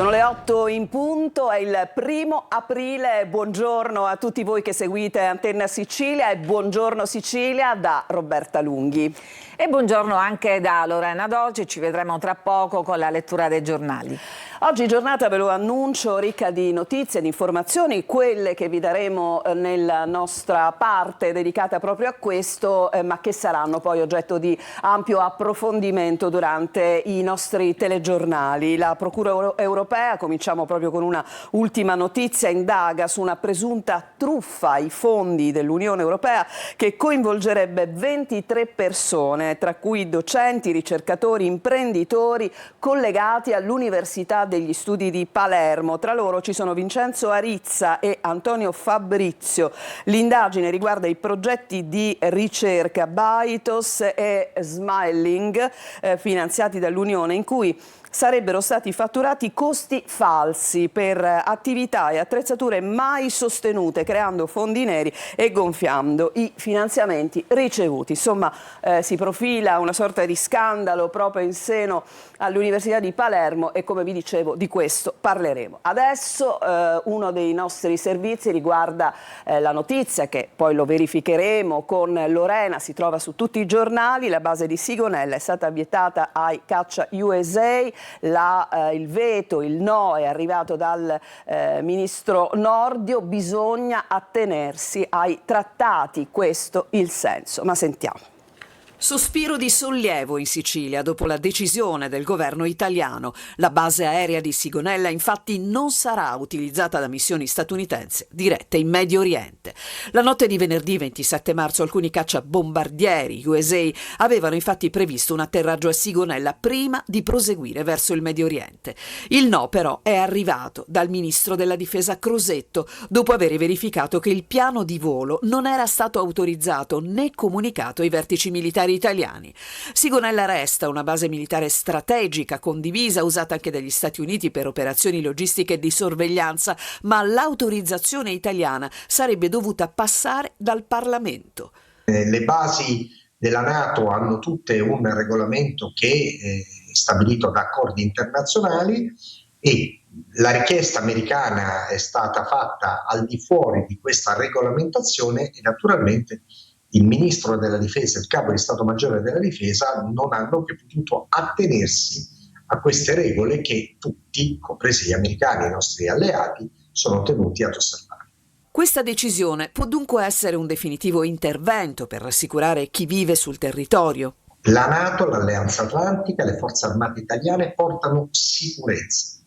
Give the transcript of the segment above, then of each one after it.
Sono le 8 in punto, è il 1° aprile. Buongiorno a tutti voi che seguite Antenna Sicilia e buongiorno Sicilia da Roberta Lunghi. E buongiorno anche da Lorena Dolci, ci vedremo tra poco con la lettura dei giornali. Oggi giornata, ve lo annuncio, ricca di notizie, di informazioni, quelle che vi daremo nella nostra parte dedicata proprio a questo, ma che saranno poi oggetto di ampio approfondimento durante i nostri telegiornali. La Procura europea, cominciamo proprio con una ultima notizia, indaga su una presunta truffa ai fondi dell'Unione Europea che coinvolgerebbe 23 persone, tra cui docenti, ricercatori, imprenditori collegati all'Università degli Studi di Palermo. Tra loro ci sono Vincenzo Arizza e Antonio Fabrizio. L'indagine riguarda i progetti di ricerca Baitos e Smiling, finanziati dall'Unione, in cui sarebbero stati fatturati costi falsi per attività e attrezzature mai sostenute, creando fondi neri e gonfiando i finanziamenti ricevuti. Insomma, si profila una sorta di scandalo proprio in seno all'Università di Palermo e, come vi dicevo, di questo parleremo. Adesso uno dei nostri servizi riguarda la notizia, che poi lo verificheremo con Lorena, si trova su tutti i giornali: la base di Sigonella è stata vietata ai Caccia USA. Il veto, il no è arrivato dal ministro Nordio, bisogna attenersi ai trattati, questo il senso. Ma sentiamo. Sospiro di sollievo in Sicilia dopo la decisione del governo italiano. La base aerea di Sigonella infatti non sarà utilizzata da missioni statunitensi dirette in Medio Oriente. La notte di venerdì 27 marzo alcuni cacciabombardieri USA avevano infatti previsto un atterraggio a Sigonella prima di proseguire verso il Medio Oriente. Il no però è arrivato dal ministro della difesa Crosetto dopo aver verificato che il piano di volo non era stato autorizzato né comunicato ai vertici militari italiani. Sigonella resta una base militare strategica, condivisa, usata anche dagli Stati Uniti per operazioni logistiche e di sorveglianza, ma l'autorizzazione italiana sarebbe dovuta passare dal Parlamento. Le basi della NATO hanno tutte un regolamento che è stabilito da accordi internazionali e la richiesta americana è stata fatta al di fuori di questa regolamentazione e naturalmente il ministro della difesa e il capo di Stato Maggiore della difesa non hanno che potuto attenersi a queste regole che tutti, compresi gli americani e i nostri alleati, sono tenuti ad osservare. Questa decisione può dunque essere un definitivo intervento per rassicurare chi vive sul territorio. La NATO, l'Alleanza Atlantica, le forze armate italiane portano sicurezza.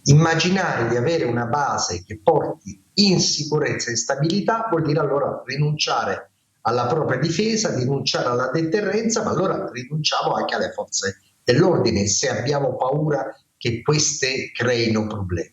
Immaginare di avere una base che porti insicurezza e stabilità vuol dire allora rinunciare alla propria difesa, rinunciare alla deterrenza, ma allora rinunciamo anche alle forze dell'ordine se abbiamo paura che queste creino problemi.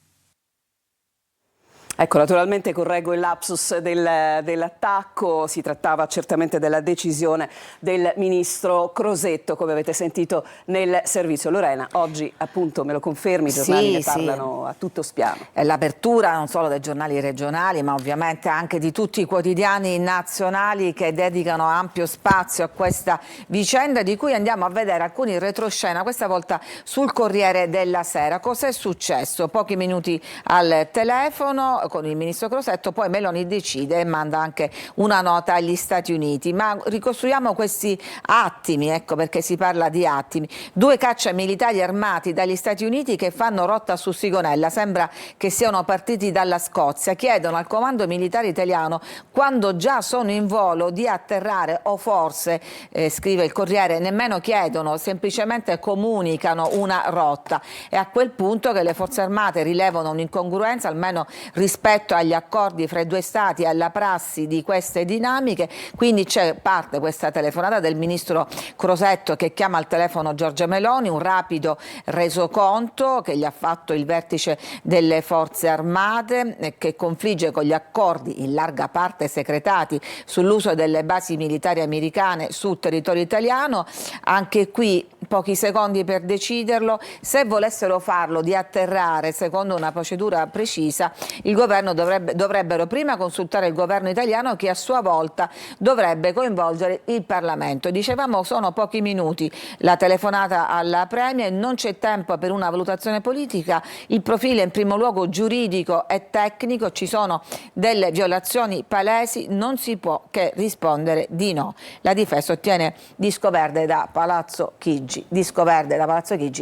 Ecco, naturalmente correggo il lapsus dell'attacco, si trattava certamente della decisione del ministro Crosetto, come avete sentito nel servizio. Lorena, oggi appunto me lo confermi, i giornali ne parlano a tutto spiano. È l'apertura non solo dei giornali regionali, ma ovviamente anche di tutti i quotidiani nazionali che dedicano ampio spazio a questa vicenda, di cui andiamo a vedere alcuni retroscena, questa volta sul Corriere della Sera. Cos'è successo? Pochi minuti al telefono con il ministro Crosetto, poi Meloni decide e manda anche una nota agli Stati Uniti. Ma ricostruiamo questi attimi, ecco perché si parla di attimi. 2 caccia militari armati dagli Stati Uniti che fanno rotta su Sigonella, sembra che siano partiti dalla Scozia, chiedono al comando militare italiano, quando già sono in volo, di atterrare o forse, scrive il Corriere, nemmeno chiedono, semplicemente comunicano una rotta. È a quel punto che le forze armate rilevano un'incongruenza, almeno rispetto agli accordi fra i due stati e alla prassi di queste dinamiche. Quindi parte questa telefonata del ministro Crosetto che chiama al telefono Giorgia Meloni, un rapido resoconto che gli ha fatto il vertice delle forze armate, che confligge con gli accordi in larga parte secretati sull'uso delle basi militari americane sul territorio italiano. Anche qui pochi secondi per deciderlo. Se volessero farlo di atterrare secondo una procedura precisa, il governo dovrebbero prima consultare il governo italiano, che a sua volta dovrebbe coinvolgere il Parlamento. Dicevamo, sono pochi minuti la telefonata alla Premier, non c'è tempo per una valutazione politica, il profilo in primo luogo giuridico e tecnico, ci sono delle violazioni palesi, non si può che rispondere di no. La difesa ottiene disco verde da Palazzo Chigi,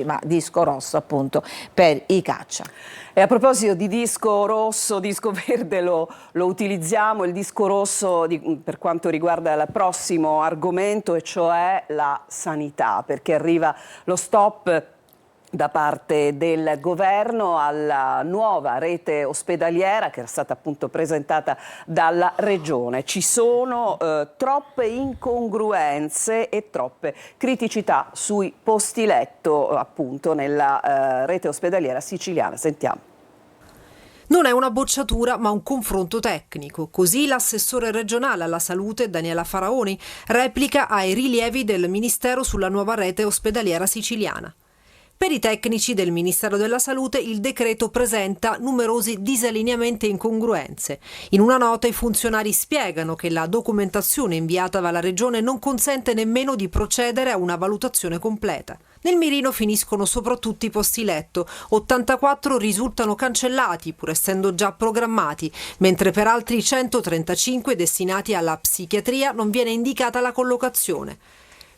ma disco rosso appunto per i caccia. E a proposito di disco rosso, disco verde lo utilizziamo, il disco rosso per quanto riguarda il prossimo argomento, e cioè la sanità, perché arriva lo stop da parte del governo alla nuova rete ospedaliera che era stata appunto presentata dalla Regione. Ci sono troppe incongruenze e troppe criticità sui posti letto appunto nella rete ospedaliera siciliana. Sentiamo. Non è una bocciatura, ma un confronto tecnico. Così l'assessore regionale alla salute Daniela Faraoni replica ai rilievi del Ministero sulla nuova rete ospedaliera siciliana. Per i tecnici del Ministero della Salute il decreto presenta numerosi disallineamenti e incongruenze. In una nota i funzionari spiegano che la documentazione inviata dalla Regione non consente nemmeno di procedere a una valutazione completa. Nel mirino finiscono soprattutto i posti letto, 84 risultano cancellati pur essendo già programmati, mentre per altri 135 destinati alla psichiatria non viene indicata la collocazione.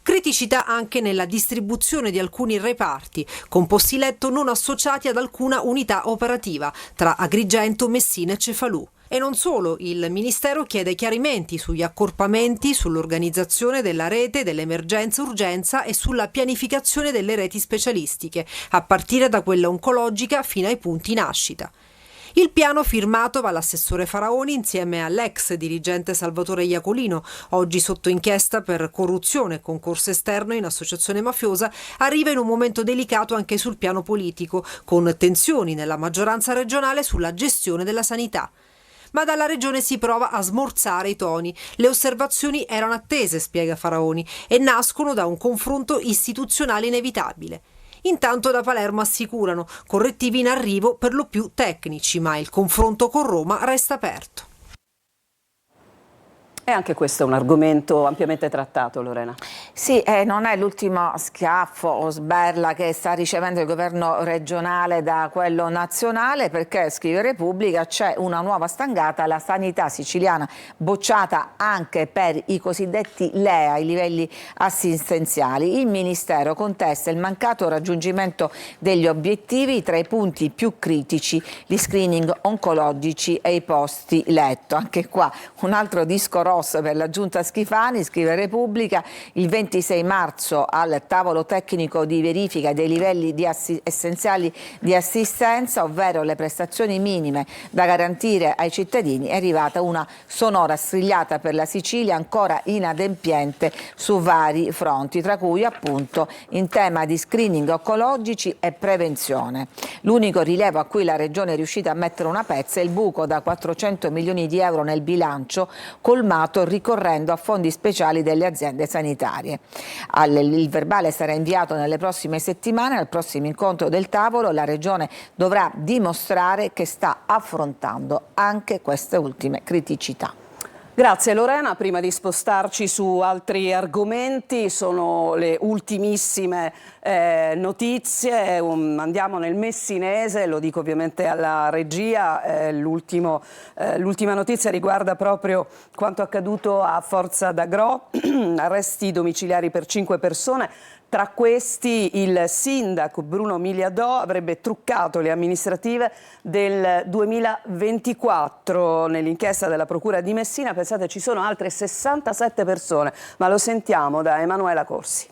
Criticità anche nella distribuzione di alcuni reparti, con posti letto non associati ad alcuna unità operativa, tra Agrigento, Messina e Cefalù. E non solo, il Ministero chiede chiarimenti sugli accorpamenti, sull'organizzazione della rete, dell'emergenza-urgenza e sulla pianificazione delle reti specialistiche, a partire da quella oncologica fino ai punti nascita. Il piano firmato dall'assessore Faraoni insieme all'ex dirigente Salvatore Iacolino, oggi sotto inchiesta per corruzione e concorso esterno in associazione mafiosa, arriva in un momento delicato anche sul piano politico, con tensioni nella maggioranza regionale sulla gestione della sanità. Ma dalla Regione si prova a smorzare i toni. Le osservazioni erano attese, spiega Faraoni, e nascono da un confronto istituzionale inevitabile. Intanto da Palermo assicurano correttivi in arrivo per lo più tecnici, ma il confronto con Roma resta aperto. E anche questo è un argomento ampiamente trattato, Lorena. Sì, non è l'ultimo schiaffo o sberla che sta ricevendo il governo regionale da quello nazionale, perché, scrive Repubblica, c'è una nuova stangata, la sanità siciliana bocciata anche per i cosiddetti LEA, i livelli assistenziali. Il Ministero contesta il mancato raggiungimento degli obiettivi, tra i punti più critici gli screening oncologici e i posti letto. Anche qua un altro disco rosso per la giunta Schifani, scrive Repubblica. Il 26 marzo al tavolo tecnico di verifica dei livelli essenziali di assistenza, ovvero le prestazioni minime da garantire ai cittadini, è arrivata una sonora strigliata per la Sicilia ancora inadempiente su vari fronti, tra cui appunto in tema di screening oncologici e prevenzione. L'unico rilievo a cui la Regione è riuscita a mettere una pezza è il buco da 400 milioni di euro nel bilancio, colmato ricorrendo a fondi speciali delle aziende sanitarie. Il verbale sarà inviato nelle prossime settimane. Al prossimo incontro del tavolo la Regione dovrà dimostrare che sta affrontando anche queste ultime criticità. Grazie Lorena, prima di spostarci su altri argomenti, sono le ultimissime notizie, andiamo nel Messinese, lo dico ovviamente alla regia, l'ultima notizia riguarda proprio quanto accaduto a Forza d'Agro, arresti domiciliari per 5 persone. Tra questi il sindaco Bruno Migliadò avrebbe truccato le amministrative del 2024. Nell'inchiesta della Procura di Messina, pensate, ci sono altre 67 persone, ma lo sentiamo da Emanuela Corsi.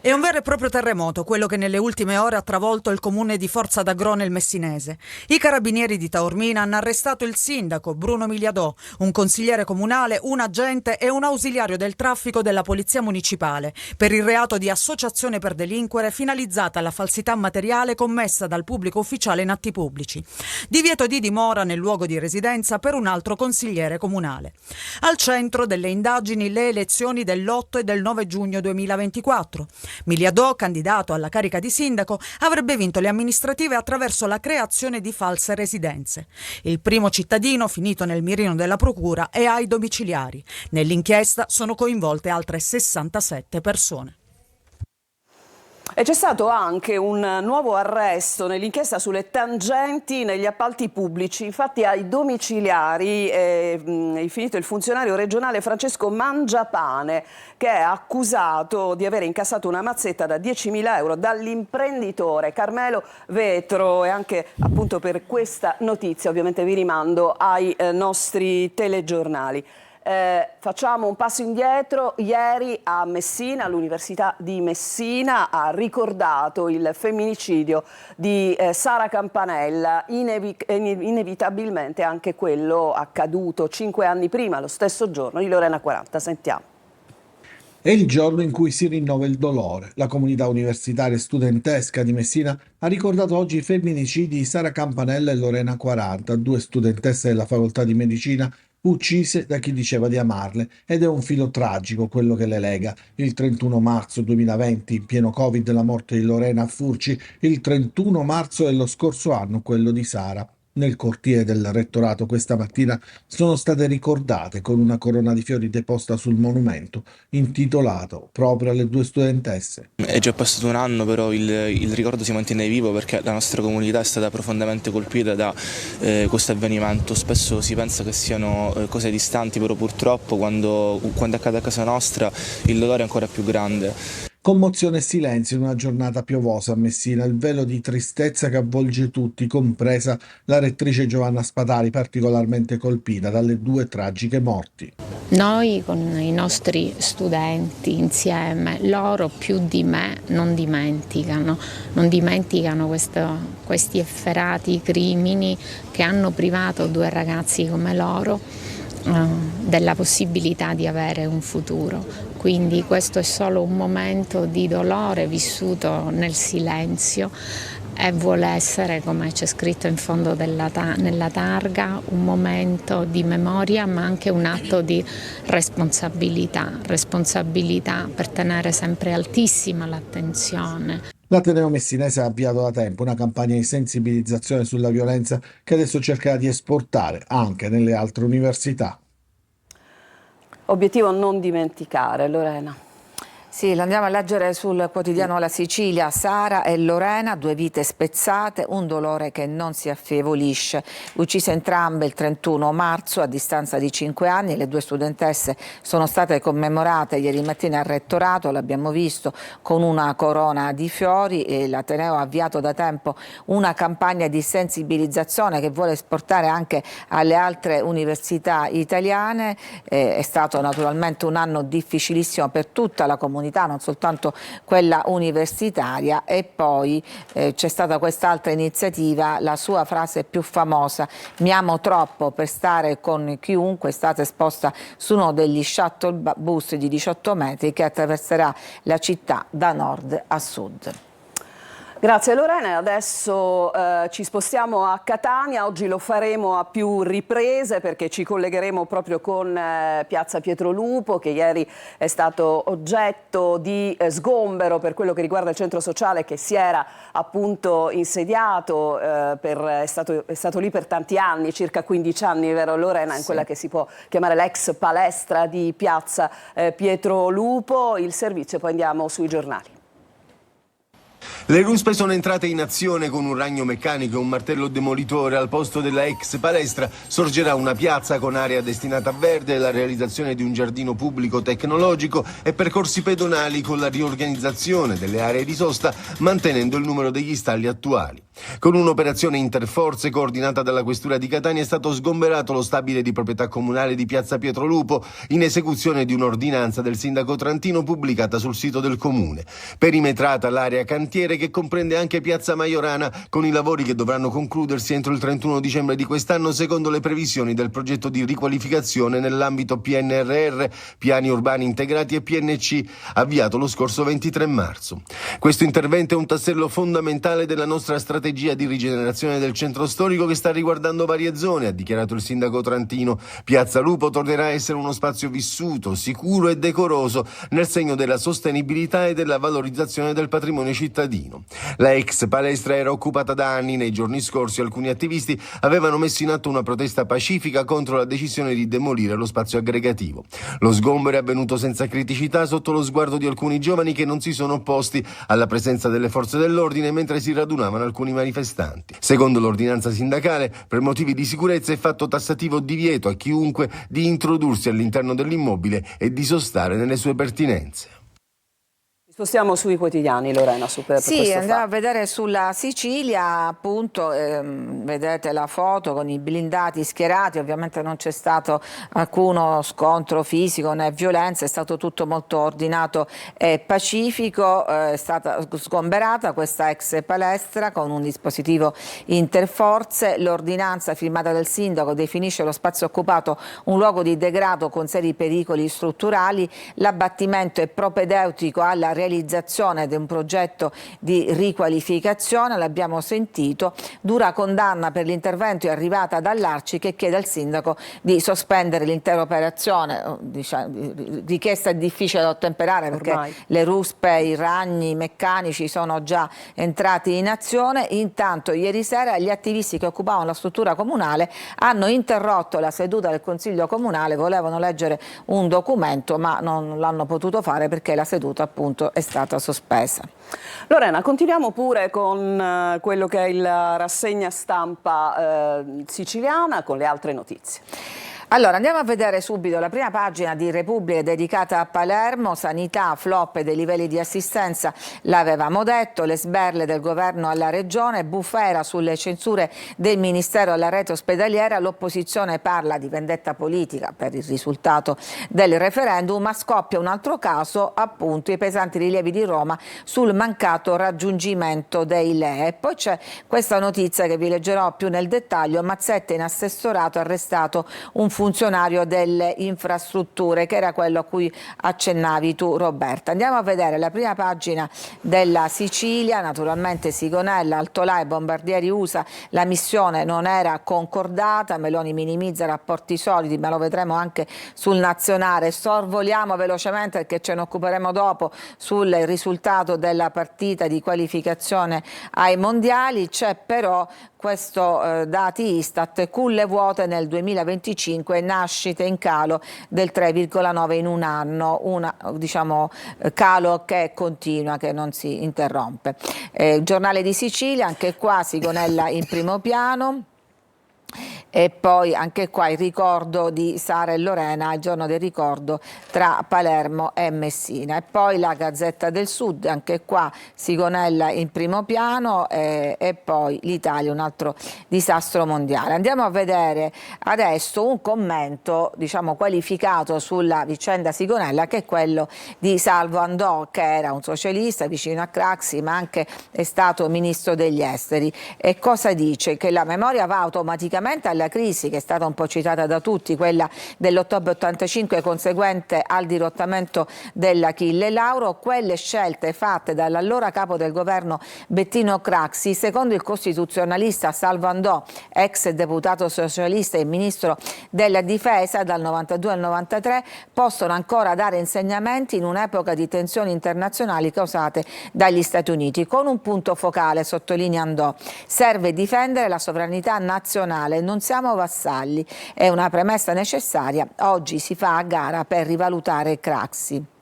È un vero e proprio terremoto quello che nelle ultime ore ha travolto il comune di Forza d'Agro nel Messinese. I carabinieri di Taormina hanno arrestato il sindaco Bruno Migliadò, un consigliere comunale, un agente e un ausiliario del traffico della polizia municipale per il reato di associazione per delinquere finalizzata alla falsità materiale commessa dal pubblico ufficiale in atti pubblici. Divieto di dimora nel luogo di residenza per un altro consigliere comunale. Al centro delle indagini le elezioni dell'8 e del 9 giugno 2024. Miliadò, candidato alla carica di sindaco, avrebbe vinto le amministrative attraverso la creazione di false residenze. Il primo cittadino finito nel mirino della procura è ai domiciliari. Nell'inchiesta sono coinvolte altre 67 persone. E c'è stato anche un nuovo arresto nell'inchiesta sulle tangenti negli appalti pubblici. Infatti ai domiciliari è finito il funzionario regionale Francesco Mangiapane, che è accusato di aver incassato una mazzetta da 10.000 euro dall'imprenditore Carmelo Vetro. E anche appunto per questa notizia ovviamente vi rimando ai nostri telegiornali. Facciamo un passo indietro. Ieri a Messina, l'Università di Messina ha ricordato il femminicidio di Sara Campanella, inevitabilmente anche quello accaduto 5 anni prima, lo stesso giorno di Lorena 40. Sentiamo. È il giorno in cui si rinnova il dolore. La comunità universitaria e studentesca di Messina ha ricordato oggi i femminicidi di Sara Campanella e Lorena 40, 2 studentesse della facoltà di medicina uccise da chi diceva di amarle, ed è un filo tragico quello che le lega. Il 31 marzo 2020, in pieno Covid, la morte di Lorena a Furci, il 31 marzo dello scorso anno quello di Sara. Nel cortile del rettorato questa mattina sono state ricordate con una corona di fiori deposta sul monumento, intitolato proprio alle 2 studentesse. È già passato un anno, però il ricordo si mantiene vivo perché la nostra comunità è stata profondamente colpita da questo avvenimento. Spesso si pensa che siano cose distanti, però purtroppo quando accade a casa nostra il dolore è ancora più grande. Commozione e silenzio in una giornata piovosa a Messina, il velo di tristezza che avvolge tutti, compresa la rettrice Giovanna Spatari, particolarmente colpita dalle 2 tragiche morti. Noi con i nostri studenti insieme, loro più di me non dimenticano questi efferati crimini che hanno privato 2 ragazzi come loro della possibilità di avere un futuro. Quindi questo è solo un momento di dolore vissuto nel silenzio e vuole essere, come c'è scritto in fondo nella targa, un momento di memoria ma anche un atto di responsabilità per tenere sempre altissima l'attenzione. L'Ateneo messinese ha avviato da tempo una campagna di sensibilizzazione sulla violenza che adesso cercherà di esportare anche nelle altre università. Obiettivo non dimenticare, Lorena. Sì, lo andiamo a leggere sul quotidiano La Sicilia. Sara e Lorena, 2 vite spezzate, un dolore che non si affievolisce. Uccise entrambe il 31 marzo a distanza di 5 anni. Le 2 studentesse sono state commemorate ieri mattina al rettorato, l'abbiamo visto, con una corona di fiori. E l'Ateneo ha avviato da tempo una campagna di sensibilizzazione che vuole esportare anche alle altre università italiane. È stato naturalmente un anno difficilissimo per tutta la comunità, non soltanto quella universitaria, e poi c'è stata quest'altra iniziativa, la sua frase più famosa: mi amo troppo per stare con chiunque, è stata esposta su uno degli shuttle bus di 18 metri che attraverserà la città da nord a sud. Grazie Lorena, adesso ci spostiamo a Catania. Oggi lo faremo a più riprese perché ci collegheremo proprio con Piazza Pietrolupo, che ieri è stato oggetto di sgombero per quello che riguarda il centro sociale che si era appunto insediato, è stato lì per tanti anni, circa 15 anni, vero Lorena, in quella che si può chiamare l'ex palestra di Piazza Pietrolupo. Il servizio, poi andiamo sui giornali. Le ruspe sono entrate in azione con un ragno meccanico e un martello demolitore. Al posto della ex palestra sorgerà una piazza con area destinata a verde, la realizzazione di un giardino pubblico tecnologico e percorsi pedonali con la riorganizzazione delle aree di sosta, mantenendo il numero degli stalli attuali. Con un'operazione interforze coordinata dalla Questura di Catania è stato sgomberato lo stabile di proprietà comunale di Piazza Pietrolupo in esecuzione di un'ordinanza del sindaco Trantino pubblicata sul sito del comune. Perimetrata l'area cantiere che comprende anche Piazza Maiorana, con i lavori che dovranno concludersi entro il 31 dicembre di quest'anno secondo le previsioni del progetto di riqualificazione nell'ambito PNRR, Piani Urbani Integrati e PNC, avviato lo scorso 23 marzo. Questo intervento è un tassello fondamentale della nostra strategia strategia di rigenerazione del centro storico che sta riguardando varie zone, ha dichiarato il sindaco trentino. Piazza Lupo tornerà a essere uno spazio vissuto, sicuro e decoroso, nel segno della sostenibilità e della valorizzazione del patrimonio cittadino. La ex palestra era occupata da anni. Nei giorni scorsi alcuni attivisti avevano messo in atto una protesta pacifica contro la decisione di demolire lo spazio aggregativo. Lo sgombero è avvenuto senza criticità, sotto lo sguardo di alcuni giovani che non si sono opposti alla presenza delle forze dell'ordine mentre si radunavano alcuni manifestanti. Secondo l'ordinanza sindacale, per motivi di sicurezza è fatto tassativo divieto a chiunque di introdursi all'interno dell'immobile e di sostare nelle sue pertinenze. Spostiamo sui quotidiani, Lorena, per sì, questo andiamo fatto. a vedere sulla Sicilia, appunto, vedete la foto con i blindati schierati, ovviamente non c'è stato alcuno scontro fisico né violenza, è stato tutto molto ordinato e pacifico, è stata sgomberata questa ex palestra con un dispositivo interforze, l'ordinanza firmata dal sindaco definisce lo spazio occupato un luogo di degrado con seri pericoli strutturali, l'abbattimento è propedeutico alla realizzazione di un progetto di riqualificazione, l'abbiamo sentito, dura condanna per l'intervento è arrivata dall'Arci che chiede al sindaco di sospendere l'intera operazione, richiesta difficile da ottemperare perché ormai le ruspe, i ragni meccanici sono già entrati in azione. Intanto ieri sera gli attivisti che occupavano la struttura comunale hanno interrotto la seduta del Consiglio Comunale, volevano leggere un documento ma non l'hanno potuto fare perché la seduta appunto è stata sospesa. Lorena, continuiamo pure con quello che è la rassegna stampa siciliana con le altre notizie. Allora andiamo a vedere subito la prima pagina di Repubblica dedicata a Palermo, sanità, flop dei livelli di assistenza, l'avevamo detto, le sberle del governo alla regione, bufera sulle censure del Ministero alla rete ospedaliera, l'opposizione parla di vendetta politica per il risultato del referendum, ma scoppia un altro caso, appunto i pesanti rilievi di Roma sul mancato raggiungimento dei LEA. E poi c'è questa notizia che vi leggerò più nel dettaglio, Mazzetta in assessorato, arrestato un funzionario delle infrastrutture, che era quello a cui accennavi tu, Roberta. Andiamo a vedere la prima pagina della Sicilia, naturalmente Sigonella, Altolà, bombardieri USA, la missione non era concordata, Meloni minimizza rapporti solidi, ma lo vedremo anche sul nazionale. Sorvoliamo velocemente perché ce ne occuperemo dopo sul risultato della partita di qualificazione ai mondiali, c'è però questo dati Istat, culle vuote nel 2025, nascite in calo del 3,9 in un anno, calo che continua, che non si interrompe. Giornale di Sicilia, anche qua Sigonella in primo piano. E poi anche qua il ricordo di Sara e Lorena, il giorno del ricordo tra Palermo e Messina. E poi la Gazzetta del Sud, anche qua Sigonella in primo piano e poi l'Italia, un altro disastro mondiale. Andiamo a vedere adesso un commento qualificato sulla vicenda Sigonella, che è quello di Salvo Andò, che era un socialista vicino a Craxi ma anche è stato ministro degli esteri. E cosa dice? Che la memoria va automaticamente alla crisi che è stata un po' citata da tutti, quella dell'ottobre 85 conseguente al dirottamento dell'Achille Lauro, quelle scelte fatte dall'allora capo del governo Bettino Craxi, secondo il costituzionalista Salvo Andò, ex deputato socialista e ministro della difesa dal 92 al 93, possono ancora dare insegnamenti in un'epoca di tensioni internazionali causate dagli Stati Uniti, con un punto focale, sottolinea Andò: serve difendere la sovranità nazionale, non siamo vassalli, è una premessa necessaria, oggi si fa a gara per rivalutare Craxi.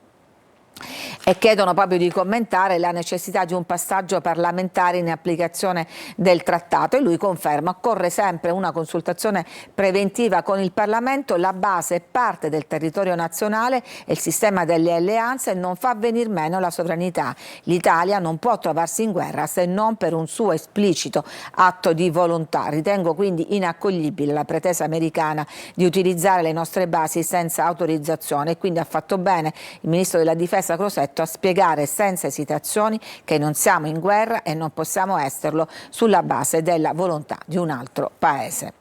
E chiedono proprio di commentare la necessità di un passaggio parlamentare in applicazione del trattato e lui conferma: occorre sempre una consultazione preventiva con il Parlamento, la base è parte del territorio nazionale e il sistema delle alleanze non fa venir meno la sovranità. L'Italia non può trovarsi in guerra se non per un suo esplicito atto di volontà. Ritengo quindi inaccoglibile la pretesa americana di utilizzare le nostre basi senza autorizzazione, e quindi ha fatto bene il ministro della difesa Crosetto a spiegare senza esitazioni che non siamo in guerra e non possiamo esserlo sulla base della volontà di un altro paese.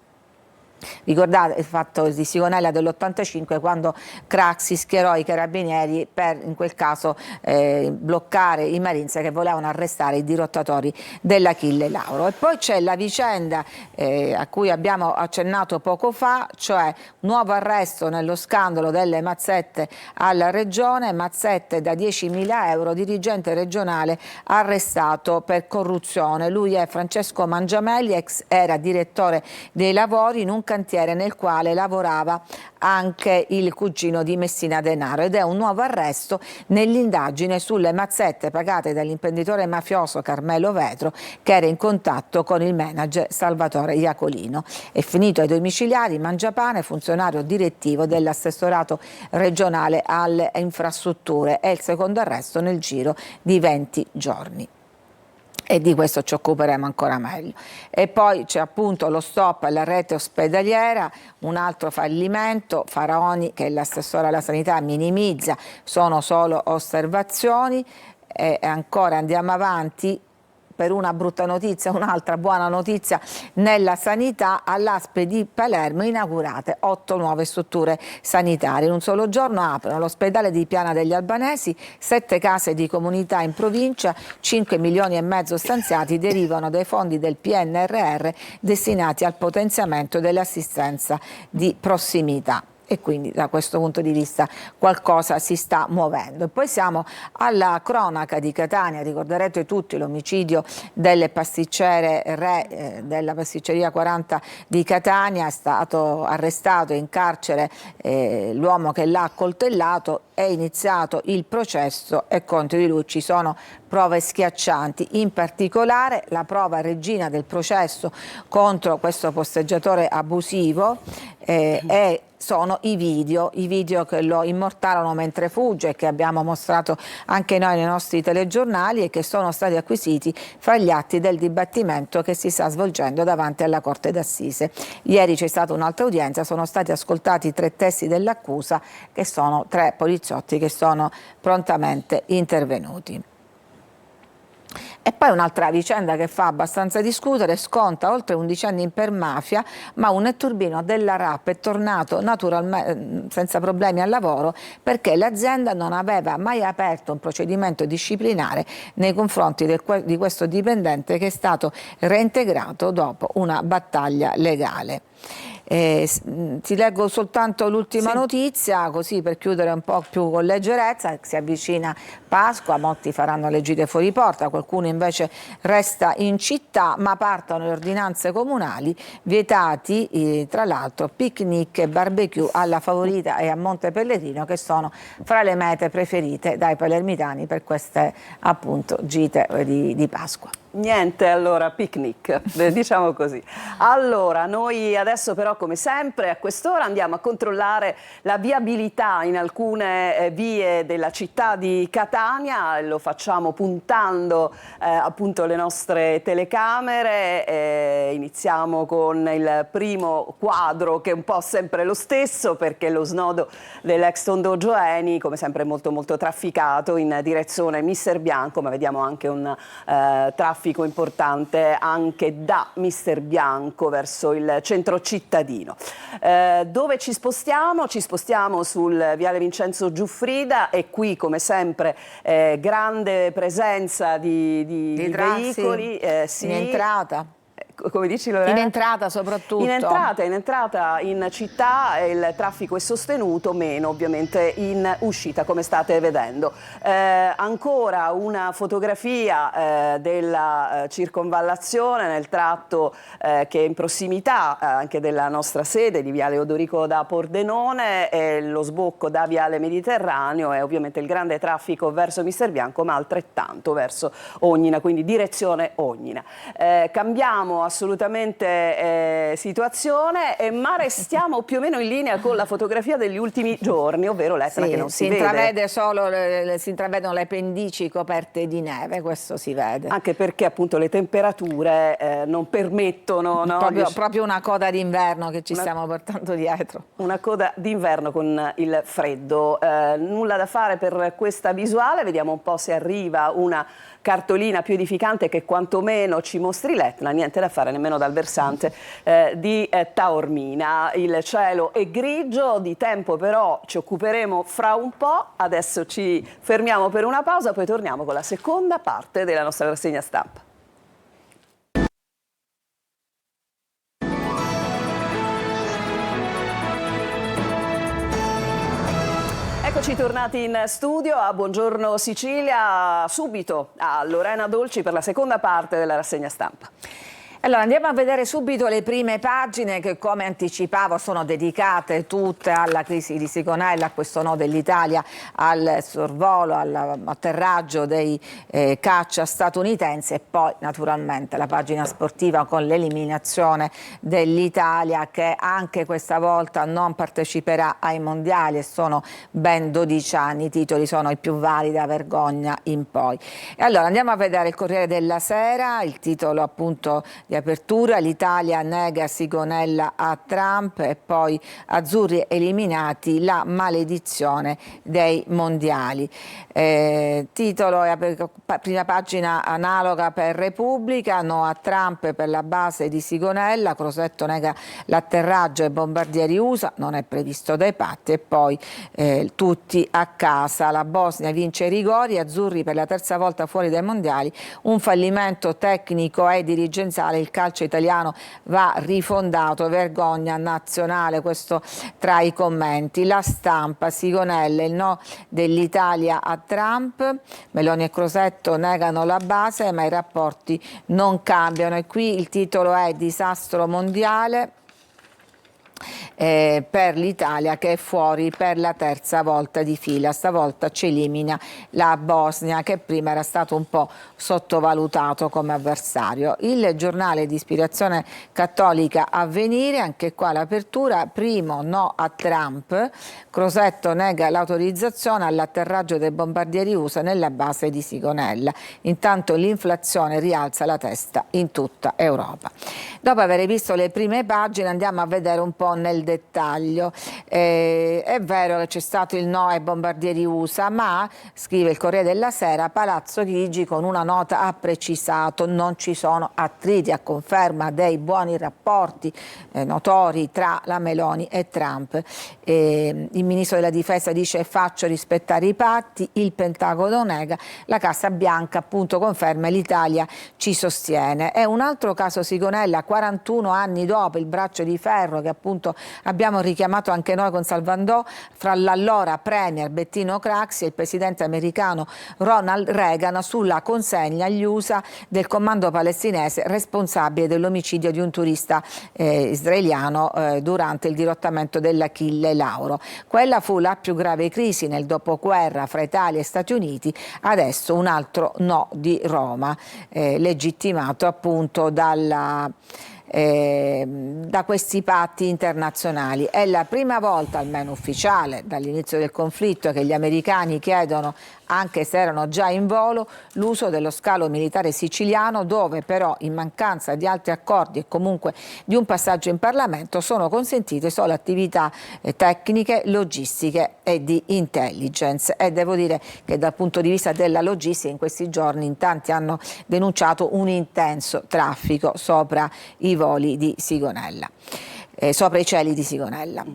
Ricordate il fatto di Sigonella dell'85, quando Craxi schierò i carabinieri per, in quel caso, bloccare i Marines che volevano arrestare i dirottatori dell'Achille Lauro. E poi c'è la vicenda a cui abbiamo accennato poco fa, cioè nuovo arresto nello scandalo delle mazzette alla Regione, mazzette da 10.000 euro, dirigente regionale arrestato per corruzione. Lui è Francesco Mangiamelli, era direttore dei lavori in un cantiere nel quale lavorava anche il cugino di Messina Denaro, ed è un nuovo arresto nell'indagine sulle mazzette pagate dall'imprenditore mafioso Carmelo Vetro, che era in contatto con il manager Salvatore Iacolino. È finito ai domiciliari Mangiapane, funzionario direttivo dell'assessorato regionale alle infrastrutture. È il secondo arresto nel giro di 20 giorni. E di questo ci occuperemo ancora meglio. E poi c'è appunto lo stop alla rete ospedaliera, un altro fallimento, Faraoni, che l'assessore alla sanità minimizza, sono solo osservazioni, e ancora andiamo avanti. Per una brutta notizia, un'altra buona notizia nella sanità: all'ASP di Palermo inaugurate 8 nuove strutture sanitarie. In un solo giorno aprono l'ospedale di Piana degli Albanesi, 7 case di comunità in provincia, 5,5 milioni stanziati derivano dai fondi del PNRR destinati al potenziamento dell'assistenza di prossimità. E quindi da questo punto di vista qualcosa si sta muovendo. E poi siamo alla cronaca di Catania. Ricorderete tutti l'omicidio delle pasticcere della pasticceria 40 di Catania. È stato arrestato in carcere l'uomo che l'ha accoltellato, è iniziato il processo e contro di lui ci sono prove schiaccianti, in particolare la prova regina del processo contro questo posteggiatore abusivo sono i video che lo immortalano mentre fugge e che abbiamo mostrato anche noi nei nostri telegiornali e che sono stati acquisiti fra gli atti del dibattimento che si sta svolgendo davanti alla Corte d'Assise. Ieri c'è stata un'altra udienza, sono stati ascoltati 3 testi dell'accusa, che sono 3 poliziotti che sono prontamente intervenuti. E poi un'altra vicenda che fa abbastanza discutere: sconta oltre 11 anni per mafia, ma un netturbino della RAP è tornato naturalmente senza problemi al lavoro perché l'azienda non aveva mai aperto un procedimento disciplinare nei confronti di questo dipendente, che è stato reintegrato dopo una battaglia legale. Ti leggo soltanto l'ultima notizia, così per chiudere un po' più con leggerezza. Si avvicina Pasqua, molti faranno le gite fuori porta, qualcuno invece resta in città, ma partono le ordinanze comunali, vietati tra l'altro picnic e barbecue alla Favorita e a Monte Pellegrino, che sono fra le mete preferite dai palermitani per queste appunto gite di Pasqua. Niente, allora, picnic, diciamo così. Allora, noi adesso però, come sempre, a quest'ora andiamo a controllare la viabilità in alcune vie della città di Catania. Lo facciamo puntando appunto le nostre telecamere. Iniziamo con il primo quadro, che è un po' sempre lo stesso, perché lo snodo dell'ex Tondo Gioeni, come sempre, molto molto trafficato in direzione Mister Bianco, ma vediamo anche un traffico importante anche da Mister Bianco verso il centro cittadino. Dove ci spostiamo? Ci spostiamo sul viale Vincenzo Giuffrida, e qui come sempre grande presenza di veicoli. Sì, in entrata. Come dici, Lorena? In entrata soprattutto. In entrata in città il traffico è sostenuto, meno ovviamente in uscita, come state vedendo. Ancora una fotografia della circonvallazione nel tratto che è in prossimità anche della nostra sede di Viale Odorico da Pordenone, lo sbocco da Viale Mediterraneo e ovviamente il grande traffico verso Mister Bianco, ma altrettanto verso Ognina, quindi direzione Ognina. Cambiamo assolutamente situazione, ma restiamo più o meno in linea con la fotografia degli ultimi giorni, ovvero l'Etna, che non si vede. Si intravedono le pendici coperte di neve, questo si vede. Anche perché appunto le temperature non permettono, no? Proprio una coda d'inverno che ci stiamo portando dietro. Una coda d'inverno con il freddo. Nulla da fare per questa visuale, vediamo un po' se arriva una cartolina più edificante che quantomeno ci mostri l'Etna. Niente da fare nemmeno dal versante di Taormina. Il cielo è grigio, di tempo però ci occuperemo fra un po'. Adesso ci fermiamo per una pausa, poi torniamo con la seconda parte della nostra rassegna stampa. Eccoci tornati in studio a Buongiorno Sicilia, subito a Lorena Dolci per la seconda parte della rassegna stampa. Allora andiamo a vedere subito le prime pagine che, come anticipavo, sono dedicate tutte alla crisi di Sigonella, a questo no dell'Italia al sorvolo, all'atterraggio dei caccia statunitensi, e poi naturalmente la pagina sportiva con l'eliminazione dell'Italia, che anche questa volta non parteciperà ai mondiali, e sono ben 12 anni, i titoli sono i più vari da vergogna in poi. E allora andiamo a vedere il Corriere della Sera, il titolo appunto di apertura: l'Italia nega Sigonella a Trump, e poi azzurri eliminati, la maledizione dei mondiali. Titolo prima pagina analoga per Repubblica: no a Trump per la base di Sigonella, Crosetto nega l'atterraggio ai bombardieri USA, non è previsto dai patti. E poi tutti a casa, la Bosnia vince i rigori, azzurri per la terza volta fuori dai mondiali, un fallimento tecnico e dirigenziale, il calcio italiano va rifondato, vergogna nazionale, questo tra i commenti. La Stampa: Sigonella, il no dell'Italia a Trump, Meloni e Crosetto negano la base ma i rapporti non cambiano, e qui il titolo è disastro mondiale per l'Italia, che è fuori per la terza volta di fila. Stavolta ci elimina la Bosnia, che prima era stato un po' sottovalutato come avversario. Il giornale di ispirazione cattolica Avvenire, anche qua l'apertura: primo no a Trump, Crosetto nega l'autorizzazione all'atterraggio dei bombardieri USA nella base di Sigonella. Intanto l'inflazione rialza la testa in tutta Europa. Dopo aver visto le prime pagine andiamo a vedere un po' nel dettaglio. È vero che c'è stato il no ai bombardieri USA, ma, scrive il Corriere della Sera, Palazzo Chigi con una nota ha precisato: non ci sono attriti, a conferma dei buoni rapporti notori tra la Meloni e Trump. Il ministro della difesa dice: faccio rispettare i patti, il Pentagono nega, la Casa Bianca appunto conferma, l'Italia ci sostiene. È un altro caso Sigonella, 41 anni dopo, il braccio di ferro che appunto abbiamo richiamato anche noi con Salvandò, fra l'allora premier Bettino Craxi e il presidente americano Ronald Reagan, sulla consegna agli USA del comando palestinese responsabile dell'omicidio di un turista israeliano durante il dirottamento dell'Achille Lauro. Quella fu la più grave crisi nel dopoguerra fra Italia e Stati Uniti, adesso un altro no di Roma, legittimato appunto da questi patti internazionali. È la prima volta, almeno ufficiale, dall'inizio del conflitto, che gli americani chiedono, anche se erano già in volo, l'uso dello scalo militare siciliano, dove però, in mancanza di altri accordi e comunque di un passaggio in Parlamento, sono consentite solo attività tecniche, logistiche e di intelligence. E devo dire che dal punto di vista della logistica in questi giorni in tanti hanno denunciato un intenso traffico sopra i voli di Sigonella, sopra i cieli di Sigonella.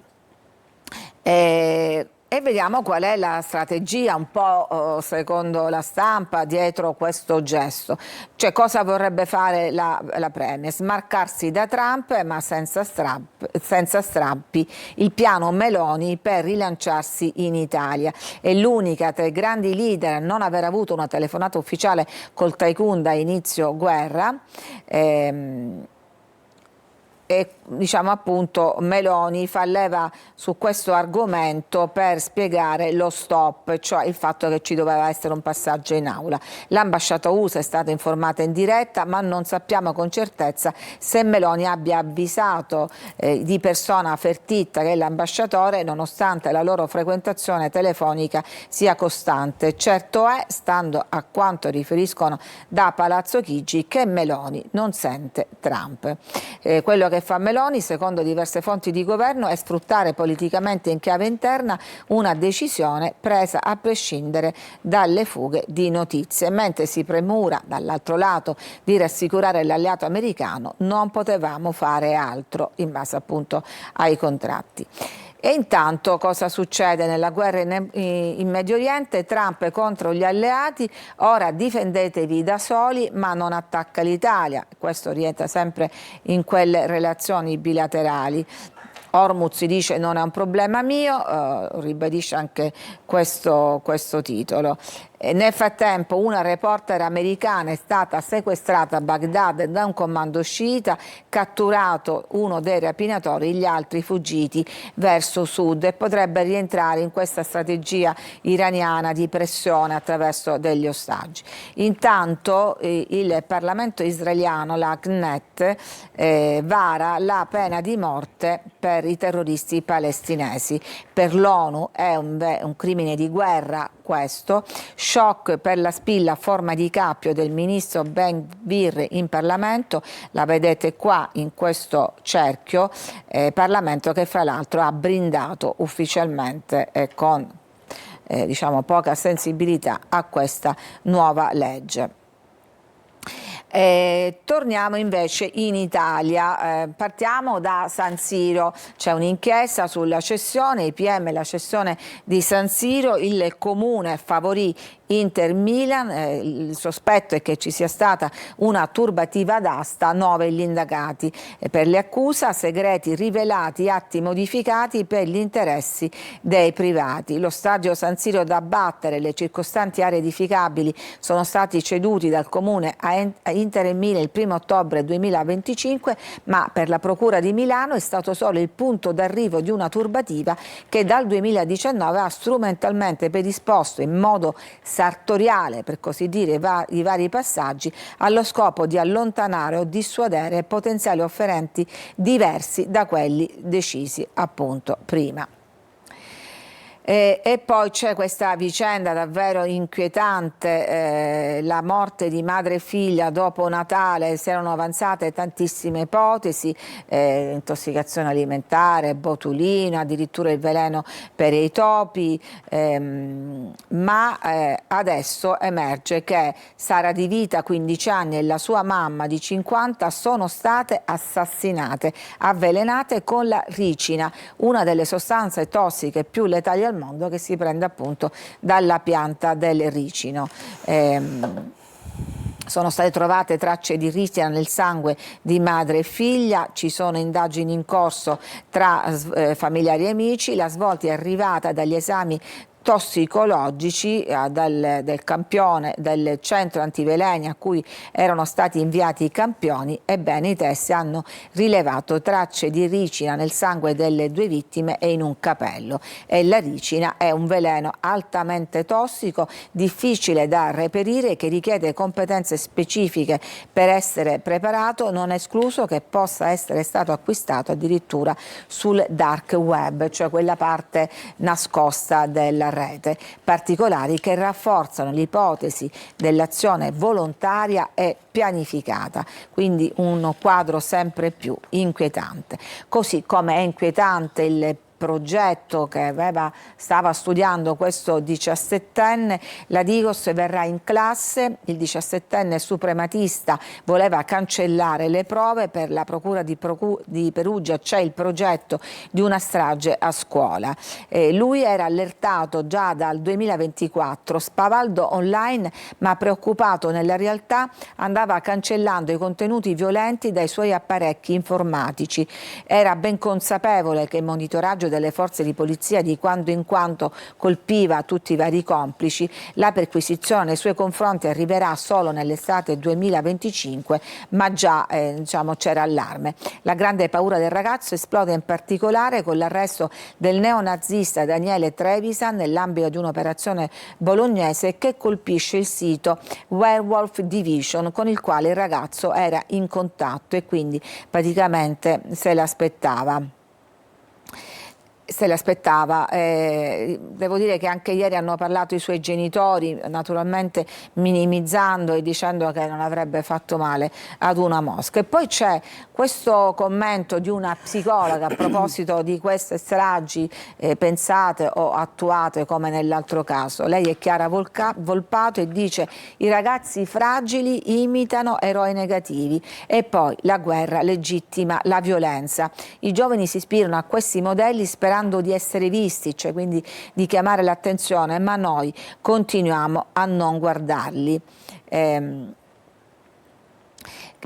E vediamo qual è la strategia un po' secondo la Stampa dietro questo gesto. Cioè, cosa vorrebbe fare la Premier? Smarcarsi da Trump ma senza strappi. Il piano Meloni per rilanciarsi in Italia. È l'unica tra i grandi leader a non aver avuto una telefonata ufficiale col tycoon da inizio guerra. E diciamo appunto Meloni fa leva su questo argomento per spiegare lo stop, cioè il fatto che ci doveva essere un passaggio in aula. L'ambasciata USA è stata informata in diretta, ma non sappiamo con certezza se Meloni abbia avvisato di persona Fertitta, che è l'ambasciatore, nonostante la loro frequentazione telefonica sia costante. Certo è, stando a quanto riferiscono da Palazzo Chigi, che Meloni non sente Trump. Quello che fa Meloni Meloni, secondo diverse fonti di governo, è sfruttare politicamente in chiave interna una decisione presa a prescindere dalle fughe di notizie, mentre si premura dall'altro lato di rassicurare l'alleato americano. Non potevamo fare altro in base appunto ai contratti. E intanto cosa succede nella guerra in Medio Oriente? Trump contro gli alleati, ora difendetevi da soli ma non attacca l'Italia. Questo rientra sempre in quelle relazioni bilaterali. Hormuz dice non è un problema mio, ribadisce anche questo titolo. Nel frattempo una reporter americana è stata sequestrata a Baghdad da un comando sciita, catturato uno dei rapinatori, gli altri fuggiti verso sud, e potrebbe rientrare in questa strategia iraniana di pressione attraverso degli ostaggi. Intanto il Parlamento israeliano, la Knesset, vara la pena di morte per i terroristi palestinesi. Per l'ONU è un crimine di guerra questo. Shock per la spilla a forma di cappio del ministro Ben Gvir in Parlamento, la vedete qua in questo cerchio, Parlamento che fra l'altro ha brindato ufficialmente con diciamo poca sensibilità a questa nuova legge. Torniamo invece in Italia, partiamo da San Siro, c'è un'inchiesta sulla cessione, i PM la cessione di San Siro, il comune favorì Inter Milan, il sospetto è che ci sia stata una turbativa d'asta, 9 gli indagati per le accuse, segreti rivelati, atti modificati per gli interessi dei privati. Lo stadio San Siro da abbattere, le circostanti aree edificabili sono stati ceduti dal comune a Inter Milan il 1° ottobre 2025, ma per la Procura di Milano è stato solo il punto d'arrivo di una turbativa che dal 2019 ha strumentalmente predisposto in modo sartoriale, per così dire, i vari passaggi allo scopo di allontanare o dissuadere potenziali offerenti diversi da quelli decisi appunto prima. E poi c'è questa vicenda davvero inquietante, la morte di madre e figlia dopo Natale. Si erano avanzate tantissime ipotesi, intossicazione alimentare, botulino, addirittura il veleno per i topi, ma adesso emerge che Sara Di Vita, 15 anni, e la sua mamma di 50 sono state assassinate, avvelenate con la ricina, una delle sostanze tossiche più letali al mondo, che si prende appunto dalla pianta del ricino. Sono state trovate tracce di ricina nel sangue di madre e figlia, ci sono indagini in corso tra familiari e amici, la svolta è arrivata dagli esami tossicologici del campione del centro antiveleni a cui erano stati inviati i campioni. Ebbene, i test hanno rilevato tracce di ricina nel sangue delle 2 vittime e in un capello, e la ricina è un veleno altamente tossico, difficile da reperire, che richiede competenze specifiche per essere preparato, non è escluso che possa essere stato acquistato addirittura sul dark web, cioè quella parte nascosta della rete, particolari che rafforzano l'ipotesi dell'azione volontaria e pianificata, quindi un quadro sempre più inquietante. Così come è inquietante il progetto che stava studiando questo 17enne, la Digos verrà in classe, il 17enne suprematista voleva cancellare le prove, per la Procura di Perugia c'è il progetto di una strage a scuola. Lui era allertato già dal 2024, spavaldo online ma preoccupato nella realtà, andava cancellando i contenuti violenti dai suoi apparecchi informatici, era ben consapevole che il monitoraggio delle forze di polizia di quando in quando colpiva tutti i vari complici, la perquisizione nei suoi confronti arriverà solo nell'estate 2025, ma già c'era allarme. La grande paura del ragazzo esplode in particolare con l'arresto del neonazista Daniele Trevisan nell'ambito di un'operazione bolognese che colpisce il sito Werewolf Division, con il quale il ragazzo era in contatto e quindi praticamente se l'aspettava. se l'aspettava. Devo dire che anche ieri hanno parlato i suoi genitori, naturalmente minimizzando e dicendo che non avrebbe fatto male ad una mosca. E poi c'è questo commento di una psicologa a proposito di queste stragi pensate o attuate come nell'altro caso. Lei è Chiara Volpato e dice: i ragazzi fragili imitano eroi negativi e poi la guerra legittima la violenza. I giovani si ispirano a questi modelli sperando di essere visti, cioè quindi di chiamare l'attenzione, ma noi continuiamo a non guardarli.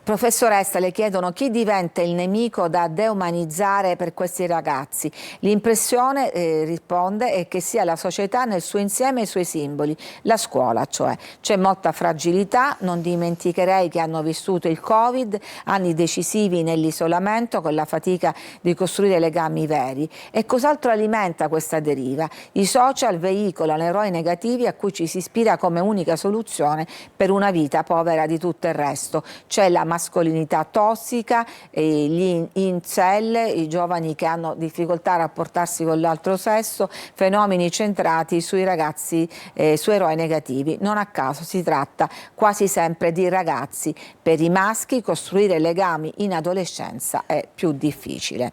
Professoressa, le chiedono chi diventa il nemico da deumanizzare per questi ragazzi. L'impressione, risponde, è che sia la società nel suo insieme e i suoi simboli, la scuola cioè. C'è molta fragilità, non dimenticherei che hanno vissuto il Covid, anni decisivi nell'isolamento con la fatica di costruire legami veri. E cos'altro alimenta questa deriva? I social veicolano eroi negativi a cui ci si ispira come unica soluzione per una vita povera di tutto il resto. C'è la mascolinità tossica, gli incel, i giovani che hanno difficoltà a rapportarsi con l'altro sesso, fenomeni centrati sui ragazzi, su eroi negativi. Non a caso si tratta quasi sempre di ragazzi. Per i maschi costruire legami in adolescenza è più difficile.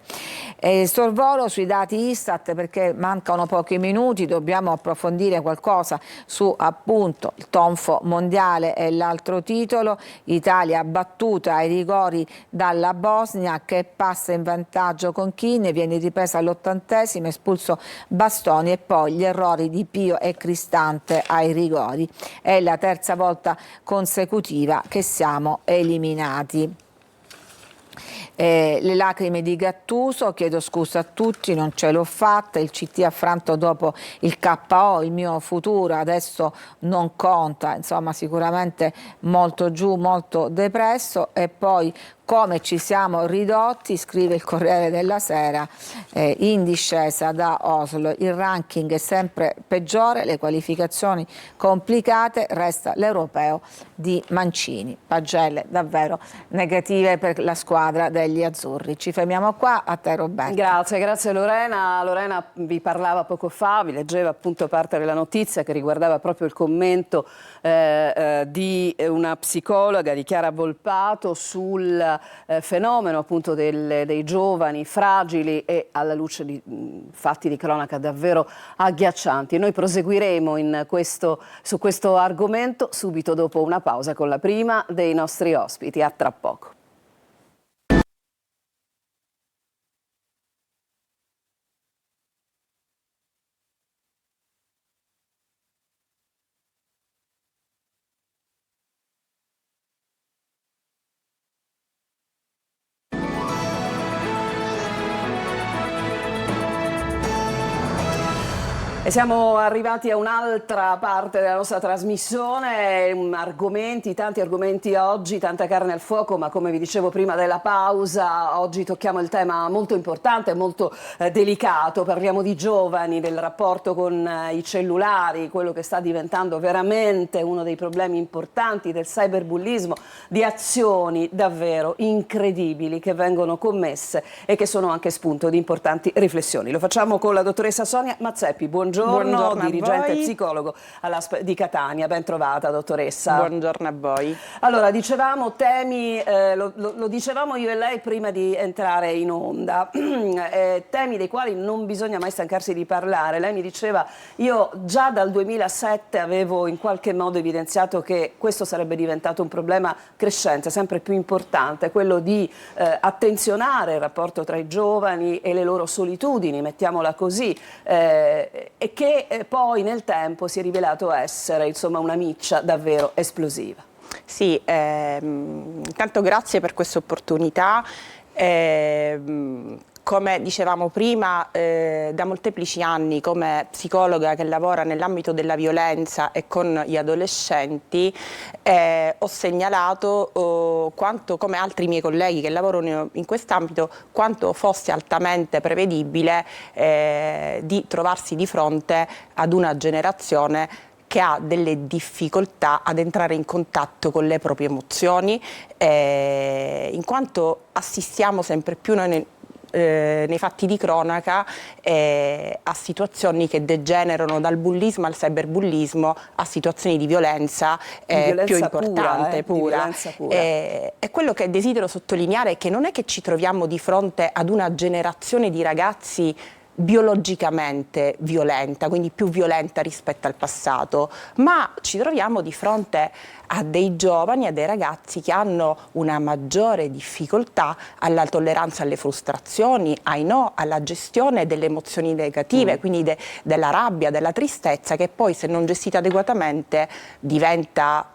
Sorvolo sui dati Istat perché mancano pochi minuti, dobbiamo approfondire qualcosa su appunto il tonfo mondiale e l'altro titolo. Italia battuta ai rigori dalla Bosnia che passa in vantaggio con Chine, viene ripresa all'80°, espulso Bastoni e poi gli errori di Pio e Cristante ai rigori. È la terza volta consecutiva che siamo eliminati. Le lacrime di Gattuso, chiedo scusa a tutti, non ce l'ho fatta, il CT affranto dopo il KO, il mio futuro adesso non conta, insomma sicuramente molto giù, molto depresso. E poi come ci siamo ridotti, scrive il Corriere della Sera, in discesa da Oslo, il ranking è sempre peggiore, le qualificazioni complicate, resta l'europeo di Mancini. Pagelle davvero negative per la squadra degli azzurri. Ci fermiamo qua, a te Roberta. Grazie Lorena. Lorena vi parlava poco fa, vi leggeva appunto parte della notizia che riguardava proprio il commento di una psicologa, di Chiara Volpato, sul fenomeno appunto dei giovani fragili e alla luce di fatti di cronaca davvero agghiaccianti. Noi proseguiremo su questo argomento subito dopo una pausa con la prima dei nostri ospiti. A tra poco. E siamo arrivati a un'altra parte della nostra trasmissione, tanti argomenti oggi, tanta carne al fuoco, ma come vi dicevo prima della pausa, oggi tocchiamo il tema molto importante, molto delicato, parliamo di giovani, del rapporto con i cellulari, quello che sta diventando veramente uno dei problemi importanti del cyberbullismo, di azioni davvero incredibili che vengono commesse e che sono anche spunto di importanti riflessioni. Lo facciamo con la dottoressa Sonia Mazzeppi. Buongiorno, dirigente psicologo di Catania. Ben trovata, dottoressa. Buongiorno a voi. Allora, dicevamo temi, lo dicevamo io e lei prima di entrare in onda, temi dei quali non bisogna mai stancarsi di parlare. Lei mi diceva, io già dal 2007 avevo in qualche modo evidenziato che questo sarebbe diventato un problema crescente, sempre più importante, quello di attenzionare il rapporto tra i giovani e le loro solitudini, mettiamola così, e che poi nel tempo si è rivelato essere insomma una miccia davvero esplosiva. Sì, intanto grazie per questa opportunità. Come dicevamo prima, da molteplici anni come psicologa che lavora nell'ambito della violenza e con gli adolescenti, ho segnalato quanto, come altri miei colleghi che lavorano in quest'ambito, quanto fosse altamente prevedibile di trovarsi di fronte ad una generazione che ha delle difficoltà ad entrare in contatto con le proprie emozioni, in quanto assistiamo sempre più noi nei fatti di cronaca a situazioni che degenerano dal bullismo al cyberbullismo, a situazioni di violenza, più importante, pura. E quello che desidero sottolineare è che non è che ci troviamo di fronte ad una generazione di ragazzi biologicamente violenta, quindi più violenta rispetto al passato, ma ci troviamo di fronte a dei giovani, a dei ragazzi che hanno una maggiore difficoltà alla tolleranza alle frustrazioni, ai no, alla gestione delle emozioni negative, quindi della rabbia, della tristezza, che poi se non gestita adeguatamente diventa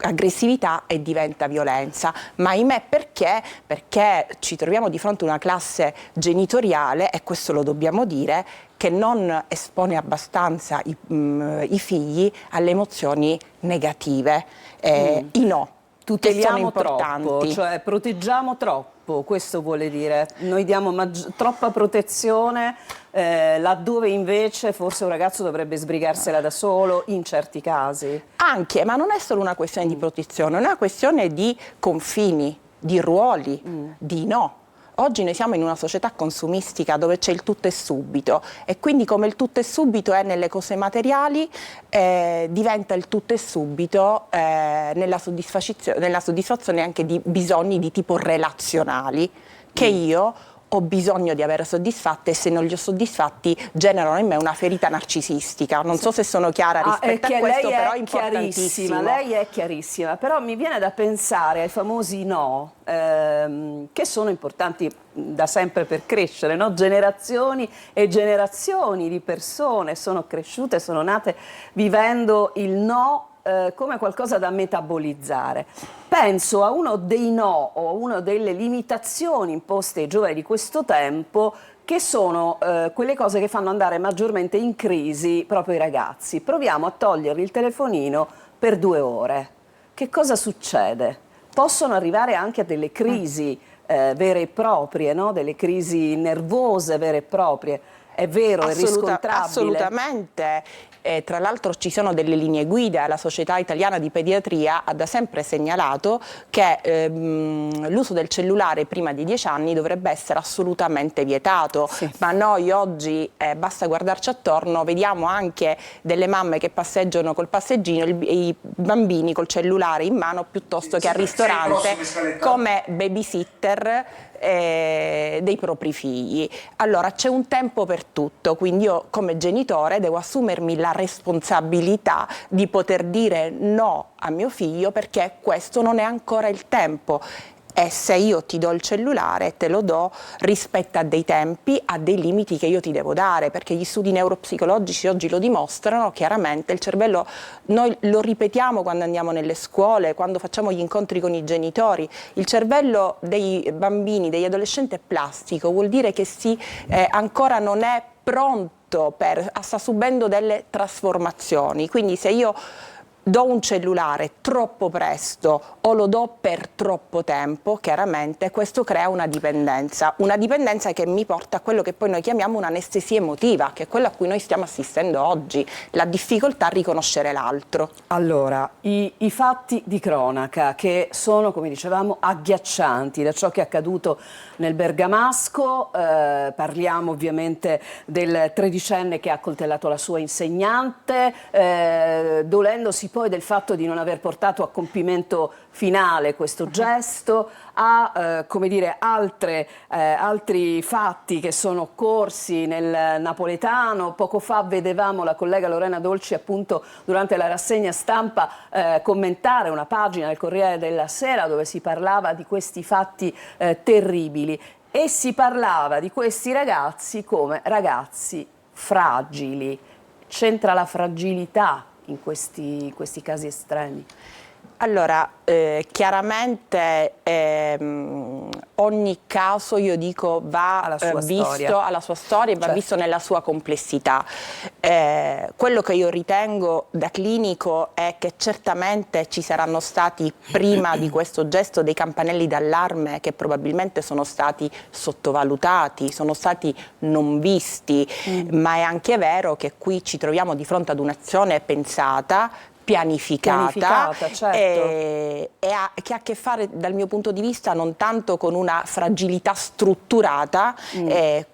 aggressività e diventa violenza. Ma ahimè perché? Perché ci troviamo di fronte a una classe genitoriale, e questo lo dobbiamo dire, che non espone abbastanza i figli alle emozioni negative, i no. Tuteliamo troppo, cioè proteggiamo troppo, questo vuole dire. Noi diamo troppa protezione laddove invece forse un ragazzo dovrebbe sbrigarsela da solo in certi casi. Anche, ma non è solo una questione di protezione, è una questione di confini, di ruoli, di no. Oggi noi siamo in una società consumistica dove c'è il tutto e subito, e quindi come il tutto e subito è nelle cose materiali, diventa il tutto e subito nella soddisfazione anche di bisogni di tipo relazionali, che io ho bisogno di avere soddisfatte, e se non li ho soddisfatti generano in me una ferita narcisistica. Non so se sono chiara rispetto a questo, però è importantissimo. Lei è chiarissima, però mi viene da pensare ai famosi no, che sono importanti da sempre per crescere, no? Generazioni e generazioni di persone sono cresciute, sono nate vivendo il no come qualcosa da metabolizzare. Penso a uno dei no o a una delle limitazioni imposte ai giovani di questo tempo, che sono quelle cose che fanno andare maggiormente in crisi proprio i ragazzi. Proviamo a togliergli il telefonino per 2 ore. Che cosa succede? Possono arrivare anche a delle crisi vere e proprie, no? Delle crisi nervose vere e proprie. È vero, è riscontrabile? Assolutamente. Tra l'altro ci sono delle linee guida. La Società Italiana di Pediatria ha da sempre segnalato che l'uso del cellulare prima di 10 anni dovrebbe essere assolutamente vietato, ma noi oggi basta guardarci attorno, vediamo anche delle mamme che passeggiano col passeggino, i bambini col cellulare in mano piuttosto che al ristorante come babysitter dei propri figli. Allora c'è un tempo per tutto, quindi io come genitore devo assumermi la responsabilità di poter dire no a mio figlio, perché questo non è ancora il tempo. E se io ti do il cellulare, te lo do rispetto a dei tempi, a dei limiti che io ti devo dare, perché gli studi neuropsicologici oggi lo dimostrano chiaramente. Il cervello, noi lo ripetiamo quando andiamo nelle scuole, quando facciamo gli incontri con i genitori, il cervello dei bambini, degli adolescenti è plastico, vuol dire che ancora non è pronto, sta subendo delle trasformazioni. Quindi se io do un cellulare troppo presto o lo do per troppo tempo, chiaramente questo crea una dipendenza che mi porta a quello che poi noi chiamiamo un'anestesia emotiva, che è quello a cui noi stiamo assistendo oggi, la difficoltà a riconoscere l'altro. Allora, i fatti di cronaca che sono, come dicevamo, agghiaccianti, da ciò che è accaduto nel Bergamasco, parliamo ovviamente del 13enne che ha accoltellato la sua insegnante, dolendosi poi del fatto di non aver portato a compimento finale questo gesto, a come dire, altri fatti che sono occorsi nel napoletano. Poco fa vedevamo la collega Lorena Dolci appunto durante la rassegna stampa commentare una pagina del Corriere della Sera dove si parlava di questi fatti terribili, e si parlava di questi ragazzi come ragazzi fragili. C'entra la fragilità in questi casi estremi? Allora, chiaramente ogni caso, io dico, va visto alla sua storia e va visto nella sua complessità. Quello che io ritengo da clinico è che certamente ci saranno stati prima di questo gesto dei campanelli d'allarme che probabilmente sono stati sottovalutati, sono stati non visti, ma è anche vero che qui ci troviamo di fronte ad un'azione pensata pianificata, certo. che ha a che fare dal mio punto di vista non tanto con una fragilità strutturata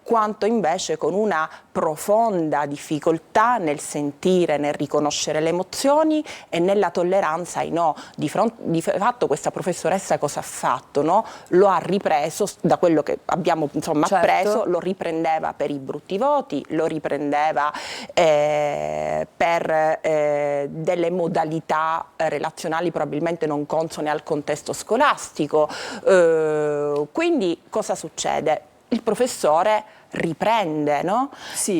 quanto invece con una profonda difficoltà nel sentire, nel riconoscere le emozioni e nella tolleranza ai no. Di fatto questa professoressa cosa ha fatto? No? Lo ha ripreso, da quello che abbiamo appreso, lo riprendeva per i brutti voti, lo riprendeva per delle modalità relazionali probabilmente non consone al contesto scolastico. Quindi cosa succede? Il professore riprende, no? Sì.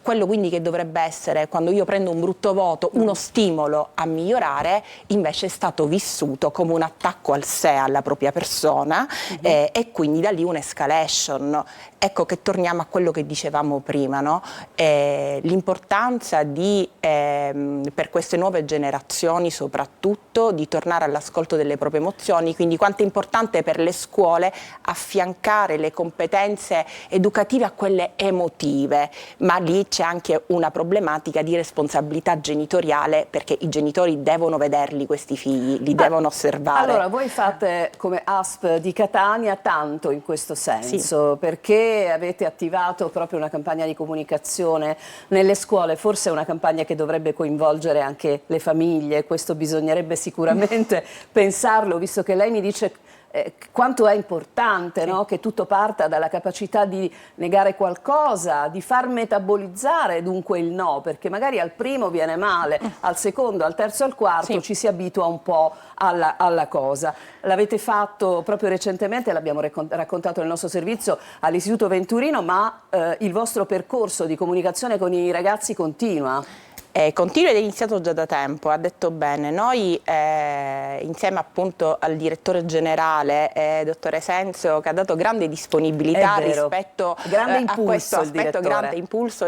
Quello quindi che dovrebbe essere, quando io prendo un brutto voto, uno stimolo a migliorare, invece è stato vissuto come un attacco al sé, alla propria persona, e quindi da lì un'escalation. Ecco che torniamo a quello che dicevamo prima, no? L'importanza per queste nuove generazioni soprattutto, di tornare all'ascolto delle proprie emozioni, quindi quanto è importante per le scuole affiancare le competenze educative a quelle emotive, ma lì c'è anche una problematica di responsabilità genitoriale, perché i genitori devono vederli questi figli, li devono osservare. Allora, voi fate come ASP di Catania tanto in questo senso, perché avete attivato proprio una campagna di comunicazione nelle scuole, forse è una campagna che dovrebbe coinvolgere anche le famiglie, questo bisognerebbe sicuramente pensarlo, visto che lei mi dice quanto è importante, no? Che tutto parta dalla capacità di negare qualcosa, di far metabolizzare dunque il no, perché magari al primo viene male, al secondo, al terzo, al quarto ci si abitua un po' alla cosa. L'avete fatto proprio recentemente, l'abbiamo raccontato nel nostro servizio all'Istituto Venturino, ma il vostro percorso di comunicazione con i ragazzi continua? Continua ed è iniziato già da tempo, ha detto bene. Noi insieme appunto al direttore generale, dottore Senzio, che ha dato grande disponibilità rispetto a questo aspetto, grande impulso,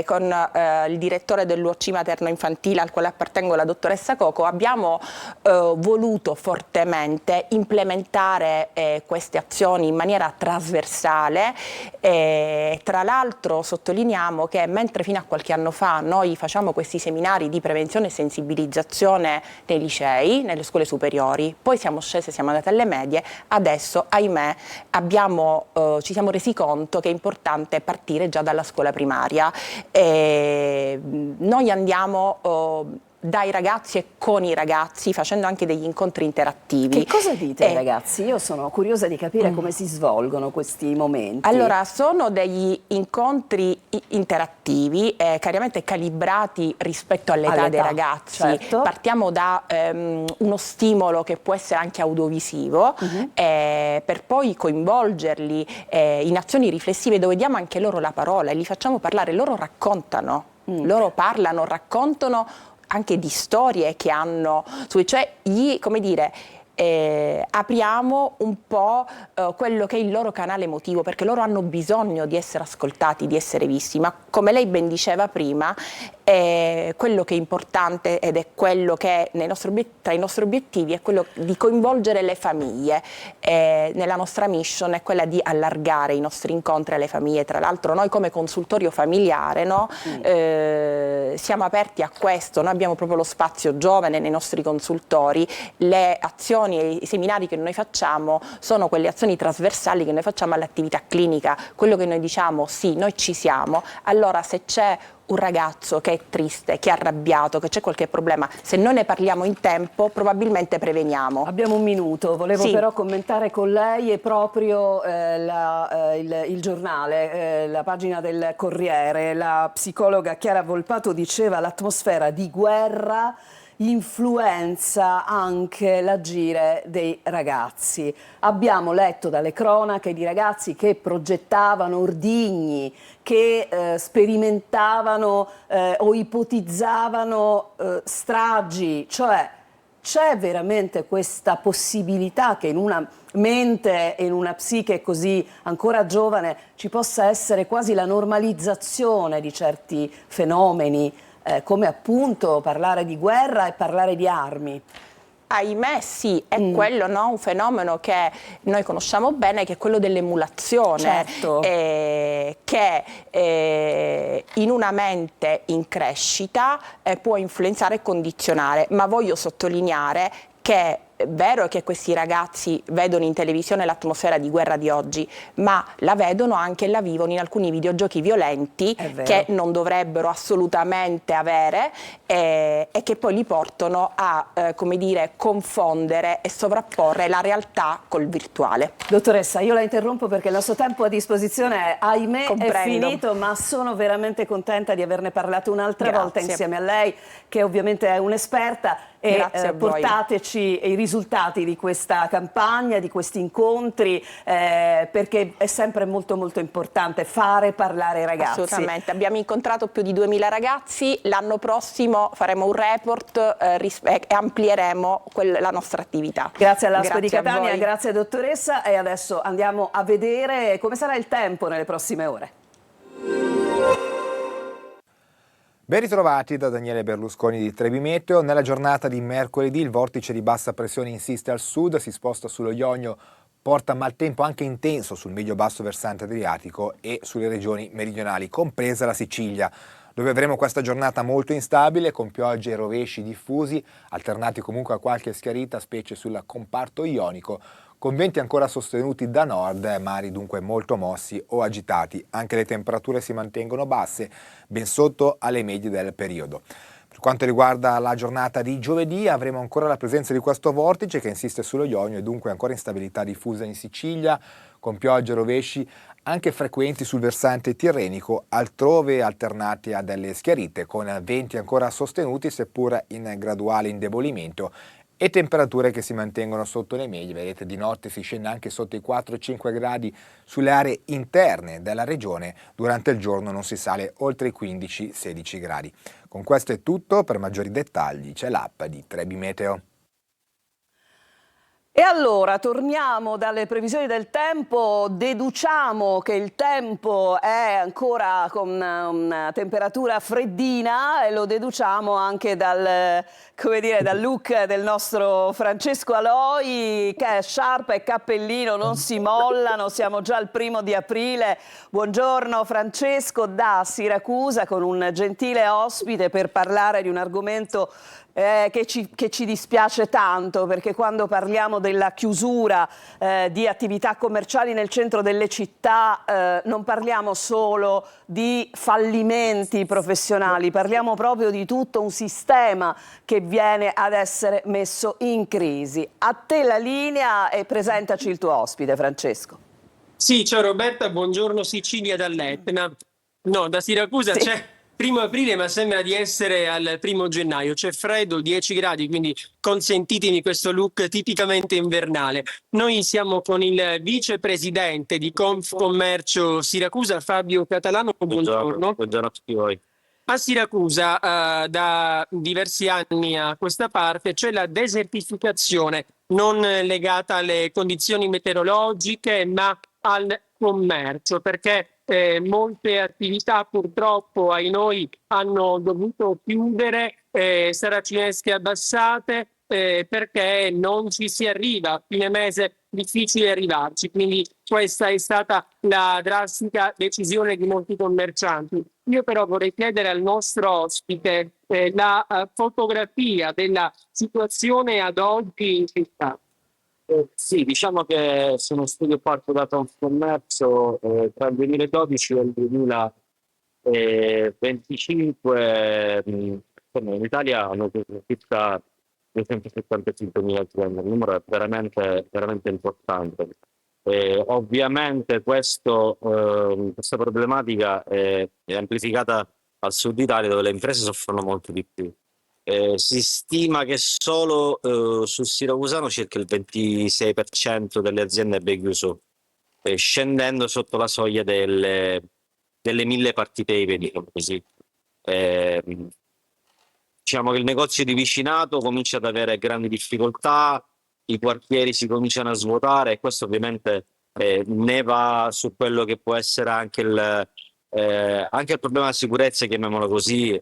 con il direttore dell'UOC materno infantile al quale appartengo, la dottoressa Coco, abbiamo voluto fortemente implementare queste azioni in maniera trasversale. Tra l'altro sottolineiamo che mentre fino a qualche anno fa noi facciamo questi seminari di prevenzione e sensibilizzazione nei licei, nelle scuole superiori, poi siamo scese, siamo andate alle medie, adesso ahimè ci siamo resi conto che è importante partire già dalla scuola primaria. Noi andiamo dai ragazzi e con i ragazzi, facendo anche degli incontri interattivi. Che cosa dite ai ragazzi? Io sono curiosa di capire come si svolgono questi momenti. Allora, sono degli incontri interattivi, chiaramente calibrati rispetto all'età dei ragazzi. Certo. Partiamo da uno stimolo che può essere anche audiovisivo, per poi coinvolgerli in azioni riflessive dove diamo anche loro la parola e li facciamo parlare. Loro raccontano, loro parlano, raccontano anche di storie che hanno, cioè come dire, apriamo un po' quello che è il loro canale emotivo, perché loro hanno bisogno di essere ascoltati, di essere visti, ma come lei ben diceva prima, quello che è importante ed è quello che tra i nostri obiettivi è quello di coinvolgere le famiglie. Nella nostra mission è quella di allargare i nostri incontri alle famiglie. Tra l'altro noi come consultorio familiare, no, siamo aperti a questo, noi abbiamo proprio lo spazio giovane nei nostri consultori, le azioni e i seminari che noi facciamo sono quelle azioni trasversali che noi facciamo all'attività clinica, quello che noi diciamo sì, noi ci siamo, allora se c'è un ragazzo che è triste, che è arrabbiato, che c'è qualche problema, se noi ne parliamo in tempo probabilmente preveniamo. Abbiamo un minuto, volevo però commentare con lei e proprio il giornale, la pagina del Corriere. La psicologa Chiara Volpato diceva: l'atmosfera di guerra influenza anche l'agire dei ragazzi. Abbiamo letto dalle cronache di ragazzi che progettavano ordigni, che sperimentavano o ipotizzavano stragi, cioè c'è veramente questa possibilità che in una mente e in una psiche così ancora giovane ci possa essere quasi la normalizzazione di certi fenomeni, come appunto parlare di guerra e parlare di armi? Ahimè sì, è quello, no? Un fenomeno che noi conosciamo bene, che è quello dell'emulazione, certo. che in una mente in crescita può influenzare e condizionare, ma voglio sottolineare che è vero che questi ragazzi vedono in televisione l'atmosfera di guerra di oggi, ma la vedono anche e la vivono in alcuni videogiochi violenti che non dovrebbero assolutamente avere e che poi li portano a, come dire, confondere e sovrapporre la realtà col virtuale. Dottoressa, io la interrompo perché il nostro tempo a disposizione, ahimè, Comprendo. è finito, ma sono veramente contenta di averne parlato un'altra volta insieme a lei, che ovviamente è un'esperta, e portateci i risultati di questa campagna, di questi incontri, perché è sempre molto molto importante fare parlare i ragazzi. Assolutamente, abbiamo incontrato più di 2000 ragazzi, l'anno prossimo faremo un report e amplieremo la nostra attività. Grazie all'ASP di Grazie a Catania, voi. grazie dottoressa, e adesso andiamo a vedere come sarà il tempo nelle prossime ore. Ben ritrovati da Daniele Berlusconi di Trebi Meteo. Nella giornata di mercoledì il vortice di bassa pressione insiste al sud, si sposta sullo Ionio, porta maltempo anche intenso sul medio-basso versante adriatico e sulle regioni meridionali, compresa la Sicilia, dove avremo questa giornata molto instabile con piogge e rovesci diffusi, alternati comunque a qualche schiarita, specie sul comparto ionico, con venti ancora sostenuti da nord, mari dunque molto mossi o agitati. Anche le temperature si mantengono basse, ben sotto alle medie del periodo. Per quanto riguarda la giornata di giovedì avremo ancora la presenza di questo vortice che insiste sullo Ionio e dunque ancora instabilità diffusa in Sicilia, con piogge e rovesci anche frequenti sul versante tirrenico, altrove alternati a delle schiarite, con venti ancora sostenuti seppur in graduale indebolimento e temperature che si mantengono sotto le medie. Vedete, di notte si scende anche sotto i 4-5 gradi sulle aree interne della regione, durante il giorno non si sale oltre i 15-16 gradi. Con questo è tutto, per maggiori dettagli c'è l'app di Trebi Meteo. E allora torniamo dalle previsioni del tempo, deduciamo che il tempo è ancora con una temperatura freddina e lo deduciamo anche dal, come dire, dal look del nostro Francesco Aloi, che è sciarpa e cappellino non si mollano, siamo già al 1° aprile. Buongiorno Francesco da Siracusa con un gentile ospite per parlare di un argomento che ci dispiace tanto, perché quando parliamo della chiusura di attività commerciali nel centro delle città non parliamo solo di fallimenti professionali, parliamo proprio di tutto un sistema che viene ad essere messo in crisi. A te la linea e presentaci il tuo ospite, Francesco. Sì, ciao Roberta, buongiorno Sicilia dall'Etna. No, da Siracusa Sì. c'è 1° aprile, ma sembra di essere al 1° gennaio. C'è freddo, 10 gradi, quindi consentitemi questo look tipicamente invernale. Noi siamo con il vicepresidente di Confcommercio Siracusa, Fabio Catalano. Buongiorno. Buongiorno a tutti voi. A Siracusa, da diversi anni a questa parte, c'è la desertificazione non legata alle condizioni meteorologiche, ma al commercio, perché molte attività purtroppo ai noi hanno dovuto chiudere, saracinesche abbassate, perché non ci si arriva a fine mese, difficile arrivarci, quindi questa è stata la drastica decisione di molti commercianti. Io però vorrei chiedere al nostro ospite la fotografia della situazione ad oggi in città. Sì, diciamo che sono studio fatto da Confcommercio tra il 2012 e il 2025. In Italia hanno chiuso circa 275.000 aziende, il numero è veramente, veramente importante. Ovviamente questa problematica è amplificata al sud Italia, dove le imprese soffrono molto di più. Si stima che solo sul siracusano circa il 26% delle aziende abbia chiuso, scendendo sotto la soglia delle 1000 partite IVA, diciamo così. Diciamo che il negozio di vicinato comincia ad avere grandi difficoltà, i quartieri si cominciano a svuotare e questo ovviamente ne va su quello che può essere anche il problema della sicurezza, chiamiamolo così,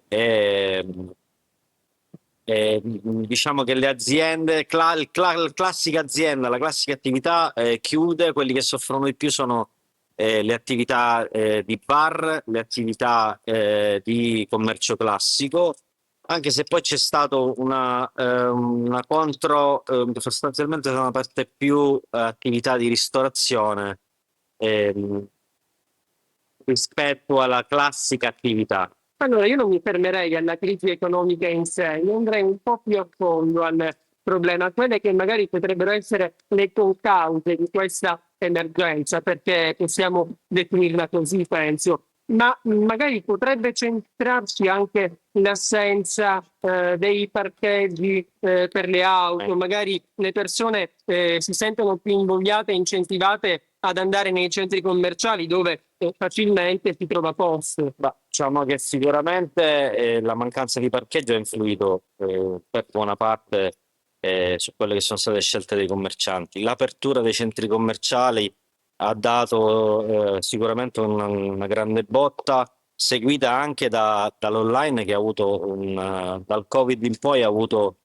diciamo che le aziende, classica azienda, la classica attività chiude, quelli che soffrono di più sono le attività di bar, le attività di commercio classico, anche se poi c'è stato una contro, sostanzialmente sono aperte più attività di ristorazione ehm, rispetto alla classica attività. Allora, io non mi fermerei alla crisi economica in sé, io andrei un po' più a fondo al problema, quelle che magari potrebbero essere le concause di questa emergenza, perché possiamo definirla così, penso, ma magari potrebbe centrarsi anche l'assenza dei parcheggi per le auto, magari le persone si sentono più invogliate e incentivate ad andare nei centri commerciali dove facilmente si trova posto. Diciamo che sicuramente la mancanza di parcheggio ha influito per buona parte su quelle che sono state le scelte dei commercianti. L'apertura dei centri commerciali ha dato sicuramente una grande botta, seguita anche dall'online che ha avuto dal Covid in poi ha avuto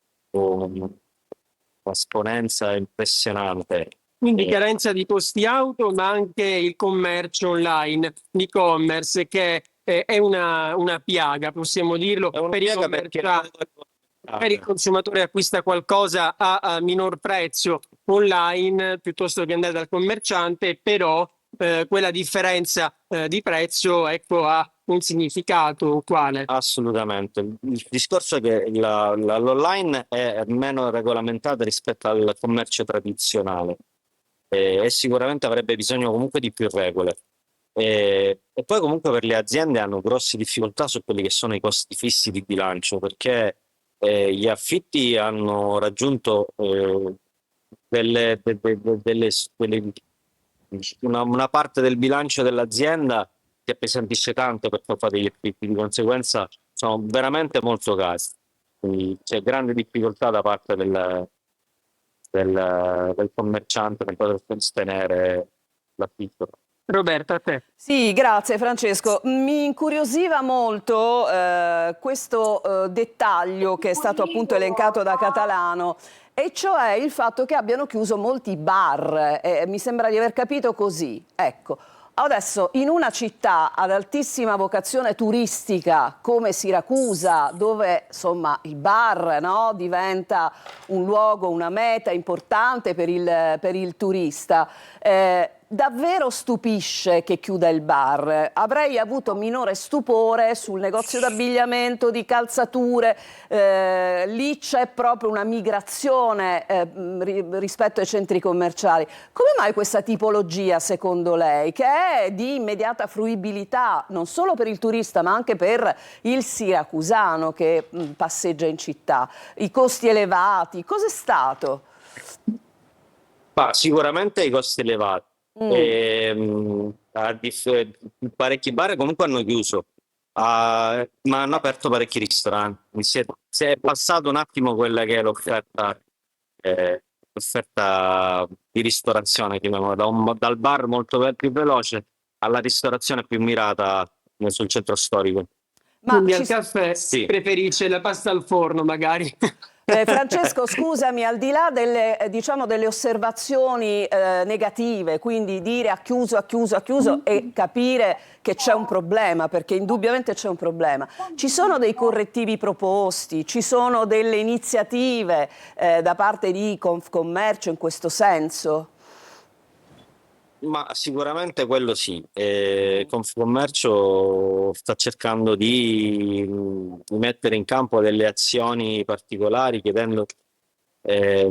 un'esponenza impressionante. Quindi carenza di posti auto, ma anche il commercio online, l'e-commerce, che è una piaga, possiamo dirlo, per i commercianti. Magari il consumatore acquista qualcosa a minor prezzo online piuttosto che andare dal commerciante, però quella differenza di prezzo, ecco, ha un significato quale? Assolutamente. Il discorso è che l'online è meno regolamentata rispetto al commercio tradizionale e sicuramente avrebbe bisogno comunque di più regole. E poi comunque per le aziende hanno grosse difficoltà su quelli che sono i costi fissi di bilancio, perché gli affitti hanno raggiunto una parte del bilancio dell'azienda che appesantisce tanto per far fare degli affitti, di conseguenza sono veramente molto cari. Quindi c'è grande difficoltà da parte del commerciante per poter sostenere l'affitto. Roberta, a te. Sì, grazie Francesco. Mi incuriosiva molto questo dettaglio che è stato appunto elencato da Catalano, e cioè il fatto che abbiano chiuso molti bar. Mi sembra di aver capito così. Ecco, adesso in una città ad altissima vocazione turistica come Siracusa, dove insomma il bar, no, diventa un luogo, una meta importante per il turista, davvero stupisce che chiuda il bar. Avrei avuto minore stupore sul negozio d'abbigliamento, di calzature. Lì c'è proprio una migrazione rispetto ai centri commerciali. Come mai questa tipologia, secondo lei, che è di immediata fruibilità non solo per il turista ma anche per il siracusano che passeggia in città? I costi elevati, cos'è stato? Sicuramente i costi elevati. Parecchi bar comunque hanno chiuso, ma hanno aperto parecchi ristoranti. Si è passato un attimo quella che è l'offerta di ristorazione, dal bar molto più veloce alla ristorazione più mirata sul centro storico. Quindi al caffè preferisce la pasta al forno magari. Francesco, scusami, al di là delle osservazioni negative, quindi dire ha chiuso e capire che c'è un problema, perché indubbiamente c'è un problema, ci sono dei correttivi proposti, ci sono delle iniziative da parte di Confcommercio in questo senso? Ma sicuramente quello sì. Confcommercio sta cercando di mettere in campo delle azioni particolari, chiedendo a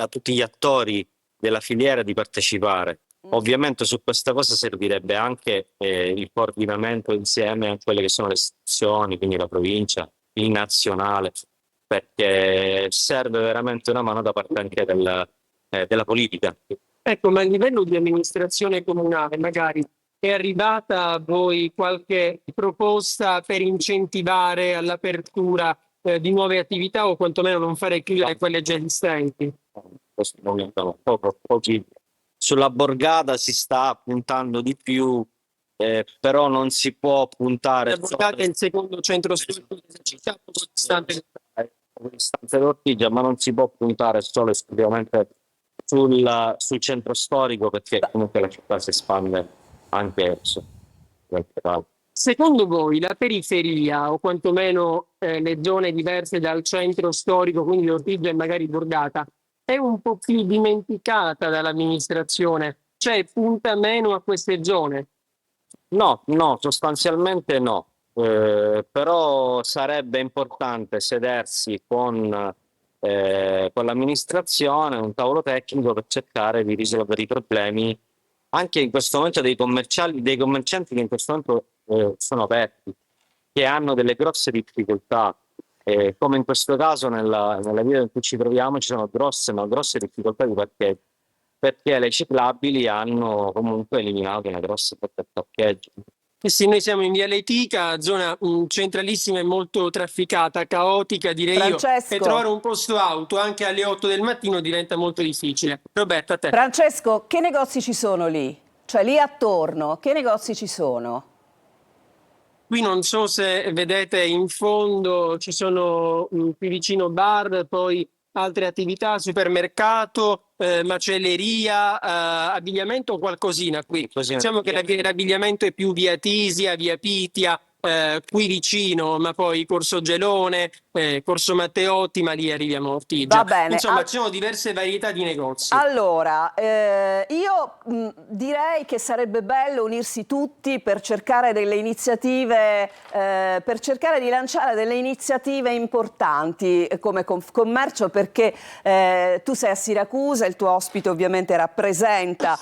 tutti gli attori della filiera di partecipare. Ovviamente su questa cosa servirebbe anche il coordinamento insieme a quelle che sono le istituzioni, quindi la provincia, il nazionale, perché serve veramente una mano da parte anche della politica. Ecco, ma a livello di amministrazione comunale magari è arrivata a voi qualche proposta per incentivare all'apertura di nuove attività o quantomeno non fare chiudere quelle già esistenti? Questo momento no, pochi. Sulla borgata si sta puntando di più però non si può puntare Guardate il secondo centro storico della città, poco distante. Stanze d'Ortigia, ma non si può puntare solo esclusivamente sul centro storico, perché comunque la città si espande anche verso. Secondo voi la periferia, o quantomeno le zone diverse dal centro storico, quindi Ortigia e magari Borgata, è un po' più dimenticata dall'amministrazione? Cioè punta meno a queste zone? No, sostanzialmente no. Però sarebbe importante sedersi con l'amministrazione, un tavolo tecnico, per cercare di risolvere i problemi anche in questo momento dei commercianti che in questo momento sono aperti, che hanno delle grosse difficoltà, come in questo caso nella via in cui ci troviamo ci sono grosse difficoltà di parcheggio, perché le ciclabili hanno comunque eliminato una grossa parte del parcheggio. Sì, noi siamo in via Letica, zona centralissima e molto trafficata, caotica direi Francesco. io, e trovare un posto auto anche alle 8 del mattino diventa molto difficile. Roberta, a te. Francesco, che negozi ci sono lì? Cioè lì attorno, che negozi ci sono? Qui non so se vedete in fondo ci sono qui vicino bar, poi altre attività, supermercato, macelleria, abbigliamento o qualcosina qui. Diciamo che l'abbigliamento è più via Tisia, via Pitia, qui vicino, ma poi Corso Gelone, Corso Matteotti, ma lì arriviamo a Ortigia. Va bene. Insomma, ci sono diverse varietà di negozi. Allora, io direi che sarebbe bello unirsi tutti per cercare delle iniziative, per cercare di lanciare delle iniziative importanti come Confcommercio, perché tu sei a Siracusa, il tuo ospite ovviamente rappresenta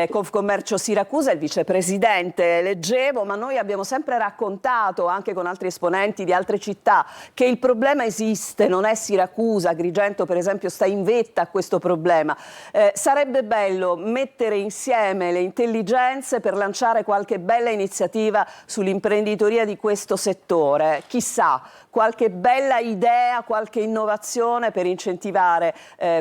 Confcommercio Siracusa, il vicepresidente, leggevo, ma noi abbiamo sempre raccontato anche con altri esponenti di altre città che il problema esiste, non è Siracusa, Agrigento per esempio sta in vetta a questo problema. Sarebbe bello mettere insieme le intelligenze per lanciare qualche bella iniziativa sull'imprenditoria di questo settore, chissà, qualche bella idea, qualche innovazione per incentivare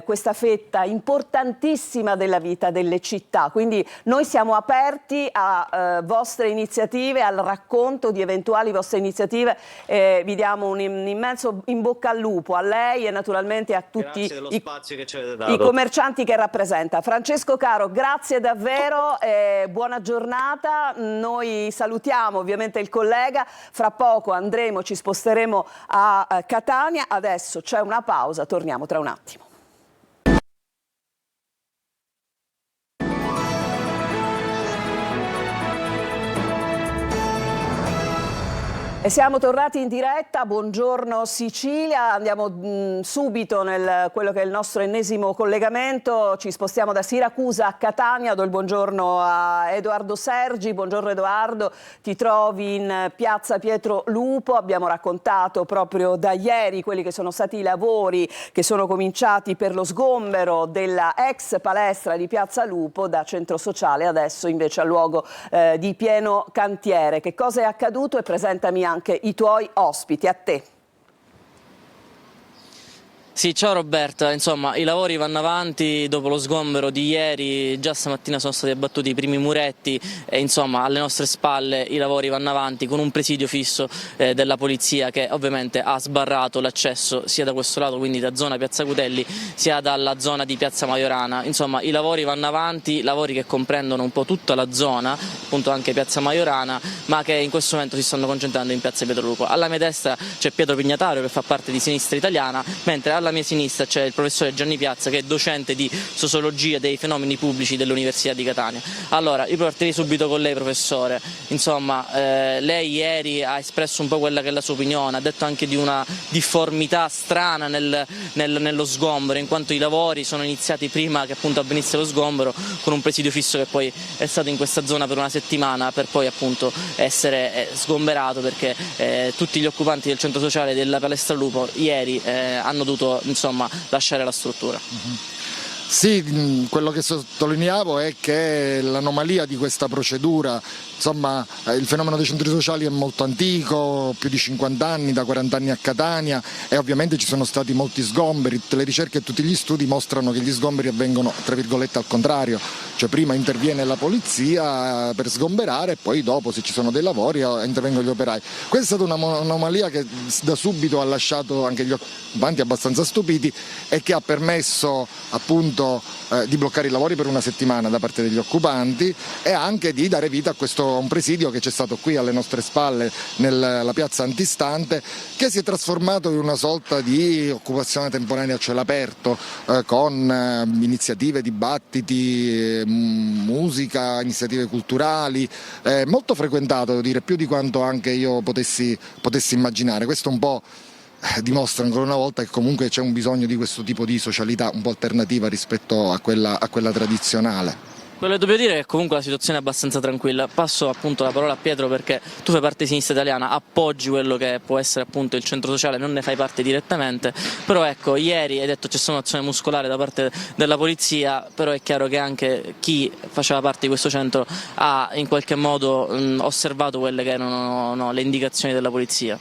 questa fetta importantissima della vita delle città. Quindi noi siamo aperti a vostre iniziative, al racconto di eventuali vostre iniziative, vi diamo un immenso in bocca al lupo a lei e naturalmente a tutti i commercianti che rappresenta. Francesco caro, grazie davvero, buona giornata, noi salutiamo ovviamente il collega, fra poco andremo, ci sposteremo a Catania, adesso c'è una pausa, torniamo tra un attimo. E siamo tornati in diretta, buongiorno Sicilia, andiamo subito nel quello che è il nostro ennesimo collegamento, ci spostiamo da Siracusa a Catania, do il buongiorno a Edoardo Sergi, buongiorno Edoardo, ti trovi in piazza Pietro Lupo, abbiamo raccontato proprio da ieri quelli che sono stati i lavori che sono cominciati per lo sgombero della ex palestra di piazza Lupo da centro sociale, adesso invece a luogo di pieno cantiere. Che cosa è accaduto e presentami anche i tuoi ospiti, a te. Sì, ciao Roberta, insomma i lavori vanno avanti dopo lo sgombero di ieri, già stamattina sono stati abbattuti i primi muretti e insomma alle nostre spalle i lavori vanno avanti con un presidio fisso della polizia che ovviamente ha sbarrato l'accesso sia da questo lato, quindi da zona Piazza Cutelli, sia dalla zona di Piazza Maiorana. Insomma i lavori vanno avanti, lavori che comprendono un po' tutta la zona, appunto anche Piazza Maiorana, ma che in questo momento si stanno concentrando in Piazza Pietro Lupo. Alla mia destra c'è Pietro Pignatario che fa parte di Sinistra Italiana, mentre alla mia sinistra c'è il professore Gianni Piazza che è docente di sociologia dei fenomeni pubblici dell'Università di Catania. Allora, io partirei subito con lei professore, insomma lei ieri ha espresso un po' quella che è la sua opinione, ha detto anche di una difformità strana nello sgombero, in quanto i lavori sono iniziati prima che appunto avvenisse lo sgombero, con un presidio fisso che poi è stato in questa zona per una settimana per poi appunto essere sgomberato perché tutti gli occupanti del centro sociale della palestra Lupo ieri hanno dovuto insomma lasciare la struttura. Sì, quello che sottolineavo è che l'anomalia di questa procedura, insomma, il fenomeno dei centri sociali è molto antico, più di 50 anni, da 40 anni a Catania, e ovviamente ci sono stati molti sgomberi. Tutte le ricerche e tutti gli studi mostrano che gli sgomberi avvengono, tra virgolette, al contrario, cioè prima interviene la polizia per sgomberare e poi dopo, se ci sono dei lavori, intervengono gli operai. Questa è stata un'anomalia che da subito ha lasciato anche gli occupanti abbastanza stupiti e che ha permesso appunto di bloccare i lavori per una settimana da parte degli occupanti e anche di dare vita a un presidio che c'è stato qui alle nostre spalle nella piazza antistante, che si è trasformato in una sorta di occupazione temporanea a cielo aperto, con iniziative, dibattiti, musica, iniziative culturali, molto frequentato, devo dire, più di quanto anche io potessi immaginare. Questo un po' dimostra ancora una volta che comunque c'è un bisogno di questo tipo di socialità un po' alternativa rispetto a quella tradizionale. Quello che dobbiamo dire è che comunque la situazione è abbastanza tranquilla. Passo appunto la parola a Pietro, perché tu fai parte di Sinistra Italiana, appoggi quello che può essere appunto il centro sociale, non ne fai parte direttamente, però ecco, ieri hai detto c'è stata un'azione muscolare da parte della polizia, però è chiaro che anche chi faceva parte di questo centro ha in qualche modo osservato quelle che erano le indicazioni della polizia.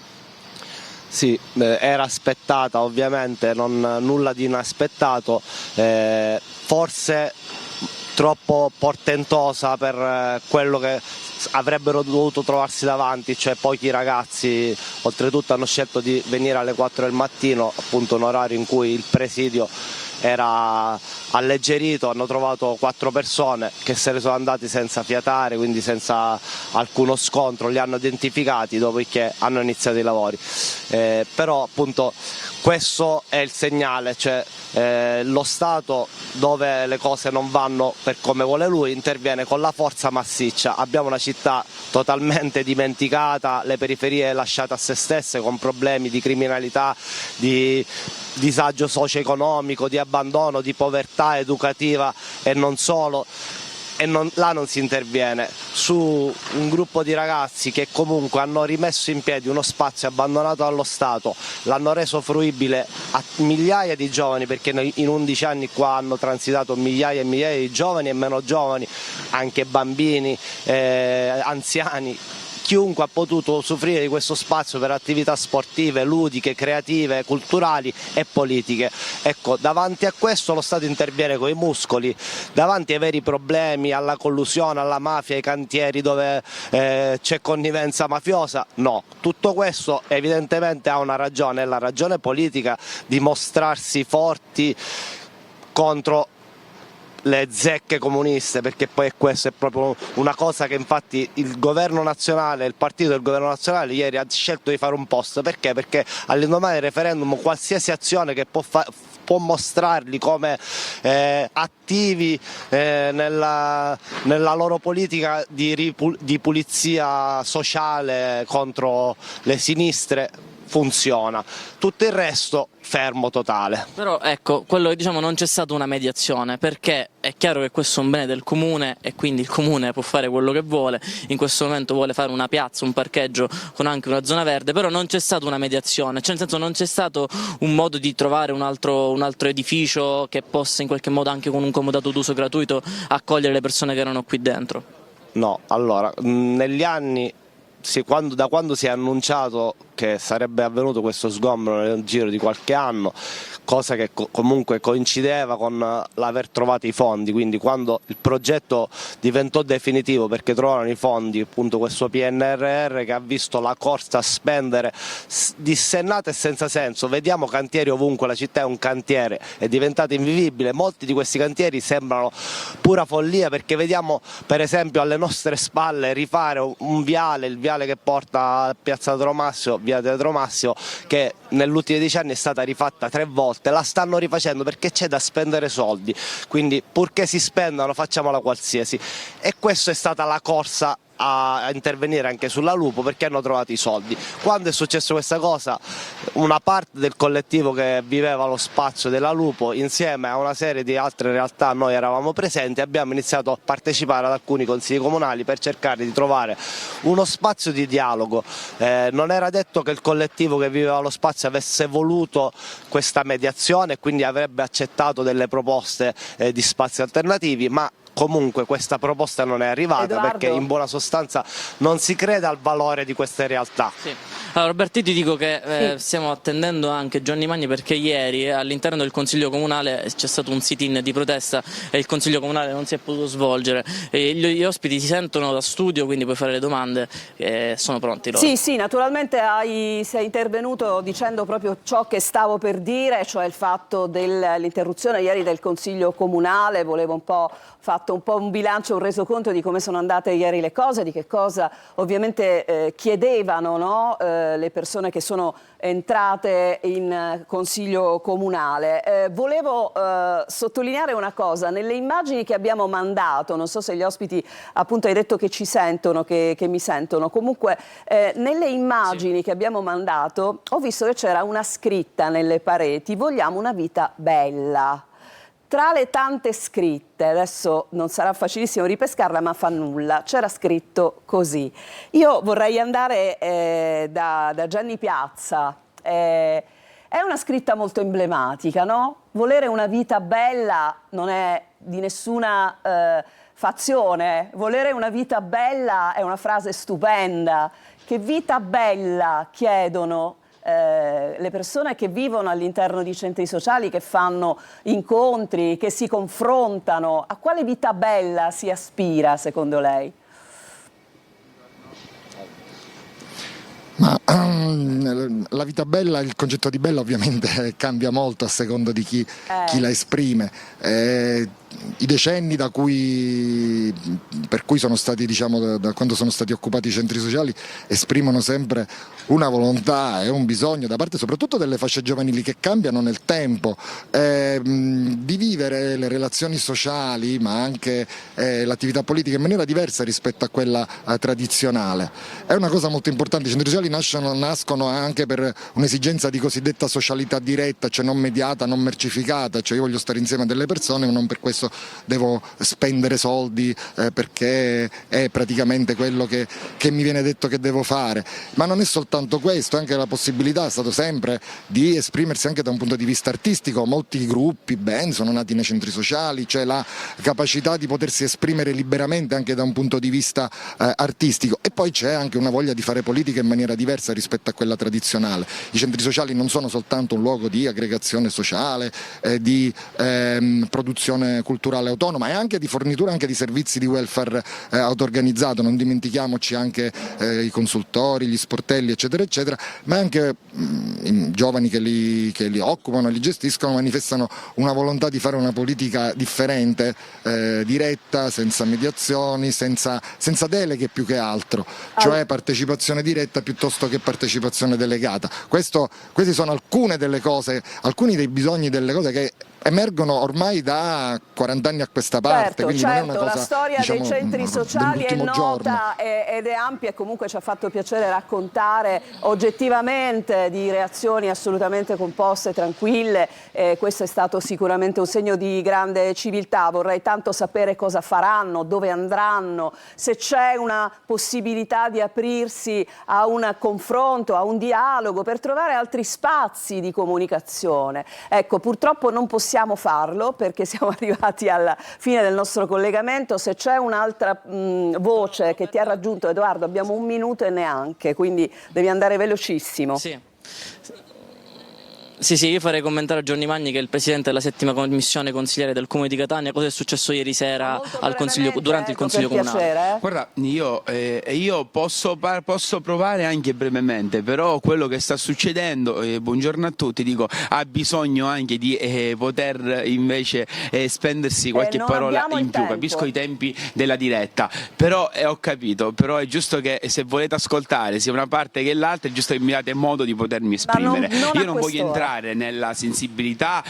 Sì, era aspettata ovviamente, nulla di inaspettato, forse troppo portentosa per quello che avrebbero dovuto trovarsi davanti, cioè pochi ragazzi oltretutto hanno scelto di venire alle 4 del mattino, appunto un orario in cui il presidio era alleggerito, hanno trovato 4 persone che se ne sono andati senza fiatare, quindi senza alcuno scontro, li hanno identificati dopodiché hanno iniziato i lavori, però appunto questo è il segnale, cioè lo Stato, dove le cose non vanno per come vuole lui, interviene con la forza massiccia. Abbiamo una città totalmente dimenticata, le periferie lasciate a se stesse, con problemi di criminalità, di disagio socio-economico, di abbandono, di povertà educativa e non solo. E là non si interviene su un gruppo di ragazzi che comunque hanno rimesso in piedi uno spazio abbandonato dallo Stato, l'hanno reso fruibile a migliaia di giovani, perché in 11 anni qua hanno transitato migliaia e migliaia di giovani e meno giovani, anche bambini, anziani. Chiunque ha potuto usufruire di questo spazio per attività sportive, ludiche, creative, culturali e politiche. Ecco, davanti a questo lo Stato interviene con i muscoli, davanti ai veri problemi, alla collusione, alla mafia, ai cantieri dove c'è connivenza mafiosa, no. Tutto questo evidentemente ha una ragione, è la ragione politica di mostrarsi forti contro le zecche comuniste, perché poi questa è proprio una cosa che infatti il governo nazionale, il partito del governo nazionale ieri ha scelto di fare un post. Perché? Perché all'indomani del referendum qualsiasi azione che può mostrarli come attivi nella loro politica di pulizia sociale contro le sinistre funziona, tutto il resto fermo totale. Però ecco, quello che diciamo, non c'è stata una mediazione, perché è chiaro che questo è un bene del comune e quindi il comune può fare quello che vuole. In questo momento vuole fare una piazza, un parcheggio con anche una zona verde, però non c'è stata una mediazione, cioè nel senso non c'è stato un modo di trovare un altro edificio che possa in qualche modo, anche con un comodato d'uso gratuito, accogliere le persone che erano qui dentro. No, allora, negli anni, da quando si è annunciato che sarebbe avvenuto questo sgombero nel giro di qualche anno, cosa che comunque coincideva con l'aver trovato i fondi, quindi quando il progetto diventò definitivo perché trovarono i fondi, appunto questo PNRR che ha visto la corsa a spendere dissennata e senza senso, vediamo cantieri ovunque, la città è un cantiere, è diventata invivibile, molti di questi cantieri sembrano pura follia, perché vediamo per esempio alle nostre spalle rifare un viale, il viale che porta a Piazza Teatro Massimo, via Teatro Massimo, che negli ultimi 10 anni è stata rifatta 3 volte, la stanno rifacendo perché c'è da spendere soldi, quindi purché si spendano facciamola qualsiasi, e questa è stata la corsa a intervenire anche sulla Lupo perché hanno trovato i soldi. Quando è successo questa cosa, una parte del collettivo che viveva lo spazio della Lupo insieme a una serie di altre realtà, noi eravamo presenti, abbiamo iniziato a partecipare ad alcuni consigli comunali per cercare di trovare uno spazio di dialogo. Non era detto che il collettivo che viveva lo spazio avesse voluto questa mediazione e quindi avrebbe accettato delle proposte di spazi alternativi, ma comunque questa proposta non è arrivata. Edoardo, perché in buona sostanza non si crede al valore di queste realtà. Sì. Allora Roberti, ti dico che stiamo attendendo anche Gianni Magni perché ieri all'interno del Consiglio Comunale c'è stato un sit-in di protesta e il Consiglio Comunale non si è potuto svolgere. Gli ospiti si sentono da studio, quindi puoi fare le domande, sono pronti loro. Sì, naturalmente sei intervenuto dicendo proprio ciò che stavo per dire, cioè il fatto dell'interruzione ieri del Consiglio Comunale. Volevo fatto un po' un bilancio, un resoconto di come sono andate ieri le cose, di che cosa ovviamente chiedevano, no? Le persone che sono entrate in Consiglio Comunale. Volevo sottolineare una cosa: nelle immagini che abbiamo mandato, non so se gli ospiti, appunto hai detto che ci sentono, che mi sentono, comunque nelle immagini che abbiamo mandato ho visto che c'era una scritta nelle pareti: vogliamo una vita bella. Tra le tante scritte, adesso non sarà facilissimo ripescarla, ma fa nulla, c'era scritto così. Io vorrei andare da Gianni Piazza. È una scritta molto emblematica, no? Volere una vita bella non è di nessuna fazione. Volere una vita bella è una frase stupenda. Che vita bella chiedono le persone che vivono all'interno di centri sociali, che fanno incontri, che si confrontano? A quale vita bella si aspira, secondo lei? Ma la vita bella, il concetto di bella ovviamente cambia molto a seconda di chi la esprime. I decenni per cui sono stati, diciamo, da quando sono stati occupati i centri sociali, esprimono sempre una volontà e un bisogno da parte soprattutto delle fasce giovanili, che cambiano nel tempo, di vivere le relazioni sociali ma anche l'attività politica in maniera diversa rispetto a quella tradizionale. È una cosa molto importante. I centri sociali nascono anche per un'esigenza di cosiddetta socialità diretta, cioè non mediata, non mercificata, cioè io voglio stare insieme a delle persone ma non per questo devo spendere soldi perché è praticamente quello che mi viene detto che devo fare. Ma non è soltanto questo, anche la possibilità è stato sempre di esprimersi anche da un punto di vista artistico. Molti gruppi, band sono nati nei centri sociali, cioè la capacità di potersi esprimere liberamente anche da un punto di vista artistico. E poi c'è anche una voglia di fare politica in maniera diversa rispetto a quella tradizionale. I centri sociali non sono soltanto un luogo di aggregazione sociale, di produzione culturale autonoma, e anche di fornitura anche di servizi di welfare auto-organizzato. Non dimentichiamoci anche i consultori, gli sportelli, eccetera eccetera, ma anche i giovani che li occupano, li gestiscono, manifestano una volontà di fare una politica differente, diretta, senza mediazioni, senza deleghe più che altro, cioè partecipazione diretta piuttosto che partecipazione delegata. Queste sono alcune delle cose, alcuni dei bisogni delle cose che emergono ormai da 40 anni a questa parte. Quindi non è una cosa, la storia, diciamo, dei centri sociali è nota ed è ampia, e comunque ci ha fatto piacere raccontare oggettivamente di reazioni assolutamente composte, tranquille. Questo è stato sicuramente un segno di grande civiltà. Vorrei tanto sapere cosa faranno, dove andranno, se c'è una possibilità di aprirsi a un confronto, a un dialogo, per trovare altri spazi di comunicazione. Ecco, purtroppo non possiamo farlo perché siamo arrivati alla fine del nostro collegamento. Se c'è un'altra voce che ti ha raggiunto, Edoardo, abbiamo 1 minuto e neanche, quindi devi andare velocissimo. Sì, io farei commentare a Gianni Magni, che è il presidente della 7ª commissione consigliere del Comune di Catania, cosa è successo ieri sera durante il Consiglio Comunale. Piacere, Guarda, io posso provare anche brevemente, però quello che sta succedendo, buongiorno a tutti, dico, ha bisogno anche di poter invece spendersi qualche parola in più. Capisco i tempi della diretta, però ho capito, però è giusto che se volete ascoltare sia una parte che l'altra, è giusto che mi date modo di potermi esprimere. Io non voglio entrare nella sensibilità,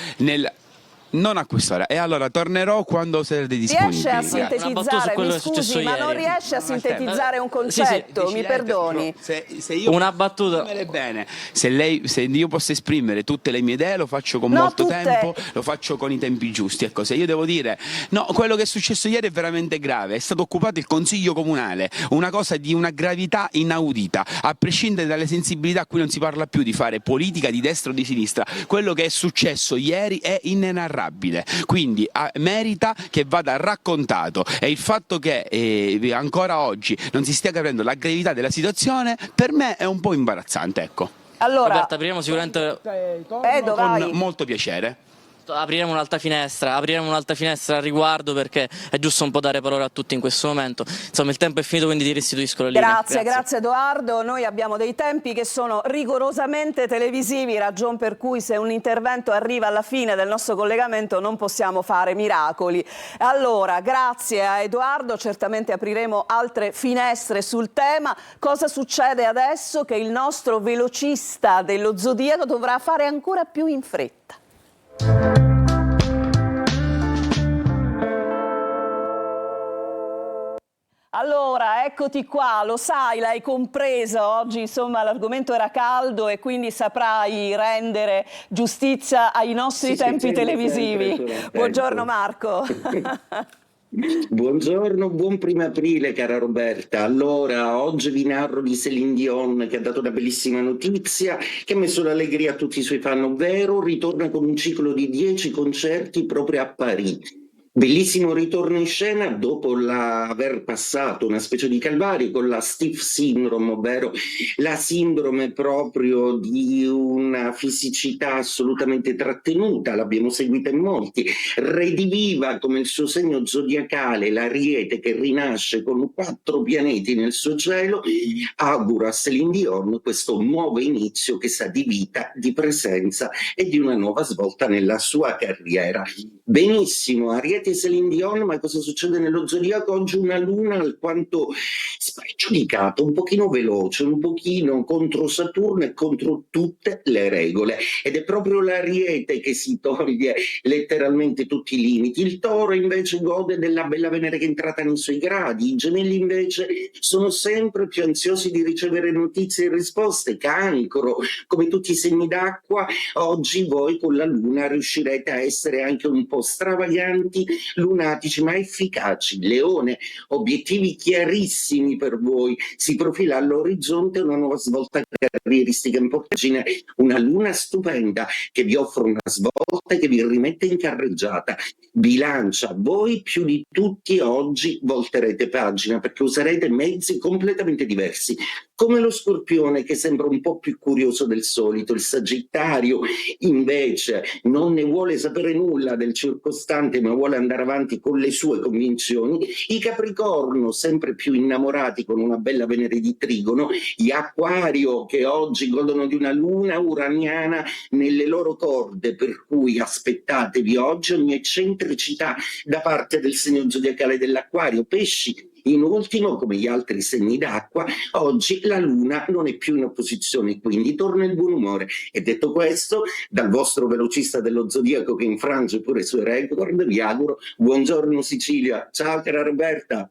Non a quest'ora, e allora tornerò quando sarete disponibili. Riesce a Grazie. sintetizzare, mi scusi, ma non riesce a sintetizzare un concetto, mi perdoni? Se io una battuta. Bene, se io posso esprimere tutte le mie idee, lo faccio con No, molto tutte. tempo, lo faccio con i tempi giusti. Ecco, se io devo dire no, quello che è successo ieri è veramente grave, è stato occupato il Consiglio Comunale, una cosa di una gravità inaudita, a prescindere dalle sensibilità, qui non si parla più di fare politica di destra o di sinistra, quello che è successo ieri è inenarrabile. Quindi merita che vada raccontato, e il fatto che ancora oggi non si stia capendo la gravità della situazione per me è un po' imbarazzante, ecco. Allora, Roberta, apriremo sicuramente Con molto piacere. apriremo un'altra finestra al riguardo, perché è giusto un po' dare parole a tutti in questo momento. Insomma, il tempo è finito, quindi ti restituisco la linea. Grazie Edoardo, noi abbiamo dei tempi che sono rigorosamente televisivi, ragion per cui se un intervento arriva alla fine del nostro collegamento non possiamo fare miracoli. Allora, grazie a Edoardo, certamente apriremo altre finestre sul tema. Cosa succede adesso? Che il nostro velocista dello Zodiaco dovrà fare ancora più in fretta. Allora, eccoti qua, lo sai, l'hai compreso, oggi insomma l'argomento era caldo e quindi saprai rendere giustizia ai nostri tempi televisivi. Buongiorno Marco. Buongiorno, buon primo aprile cara Roberta. Allora, oggi vi narro di Céline Dion, che ha dato una bellissima notizia che ha messo l'allegria a tutti i suoi fan, ovvero ritorna con un ciclo di 10 concerti proprio a Parigi. Bellissimo ritorno in scena dopo aver passato una specie di calvario con la Stiff Syndrome, ovvero la sindrome proprio di una fisicità assolutamente trattenuta, l'abbiamo seguita in molti, rediviva come il suo segno zodiacale, l'Ariete che rinasce con 4 pianeti nel suo cielo. Auguro a Céline Dion questo nuovo inizio che sa di vita, di presenza e di una nuova svolta nella sua carriera. Benissimo, Ariete e Céline Dion, ma cosa succede nello Zodiaco? Oggi una luna alquanto spregiudicata, un pochino veloce, un pochino contro Saturno e contro tutte le regole, ed è proprio l'Ariete che si toglie letteralmente tutti i limiti. Il Toro invece gode della bella Venere che è entrata nei suoi gradi, i Gemelli invece sono sempre più ansiosi di ricevere notizie e risposte. Cancro, come tutti i segni d'acqua, oggi voi con la luna riuscirete a essere anche un po' stravaganti, lunatici ma efficaci. Leone, obiettivi chiarissimi per voi, si profila all'orizzonte una nuova svolta carrieristica importante, una luna stupenda che vi offre una svolta e che vi rimette in carreggiata. Bilancia, voi più di tutti oggi volterete pagina perché userete mezzi completamente diversi, come lo Scorpione che sembra un po' più curioso del solito. Il Sagittario invece non ne vuole sapere nulla del circostante ma vuole andare avanti con le sue convinzioni. I Capricorno sempre più innamorati con una bella Venere di Trigono. Gli Acquario che oggi godono di una luna uraniana nelle loro corde, per cui aspettatevi oggi ogni eccentricità da parte del segno zodiacale dell'Acquario. Pesci, in ultimo, come gli altri segni d'acqua, oggi la luna non è più in opposizione, quindi torna il buon umore. E detto questo, dal vostro velocista dello Zodiaco che infrange pure i suoi record, vi auguro buongiorno Sicilia. Ciao cara Roberta.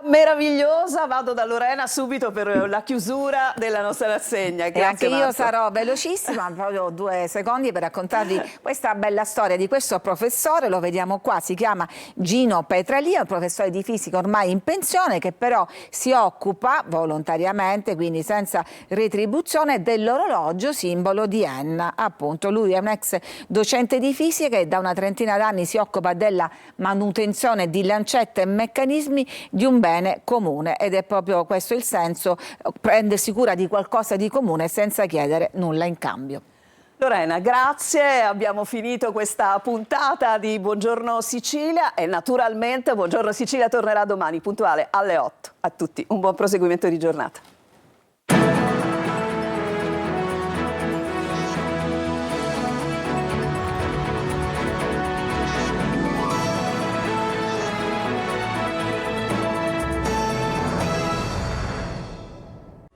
Meravigliosa, vado da Lorena subito per la chiusura della nostra rassegna. Grazie, e anche io Marco. sarò velocissima, proprio 2 secondi per raccontarvi questa bella storia di questo professore. Lo vediamo qua, si chiama Gino Petralia, un professore di fisica ormai in pensione che però si occupa volontariamente, quindi senza retribuzione, dell'orologio simbolo di Enna. Appunto, lui è un ex docente di fisica che da una trentina d'anni si occupa della manutenzione di lancette e meccanismi di un bene comune, ed è proprio questo il senso, prendersi cura di qualcosa di comune senza chiedere nulla in cambio. Lorena, grazie, abbiamo finito questa puntata di Buongiorno Sicilia e naturalmente Buongiorno Sicilia tornerà domani puntuale alle 8. A tutti un buon proseguimento di giornata.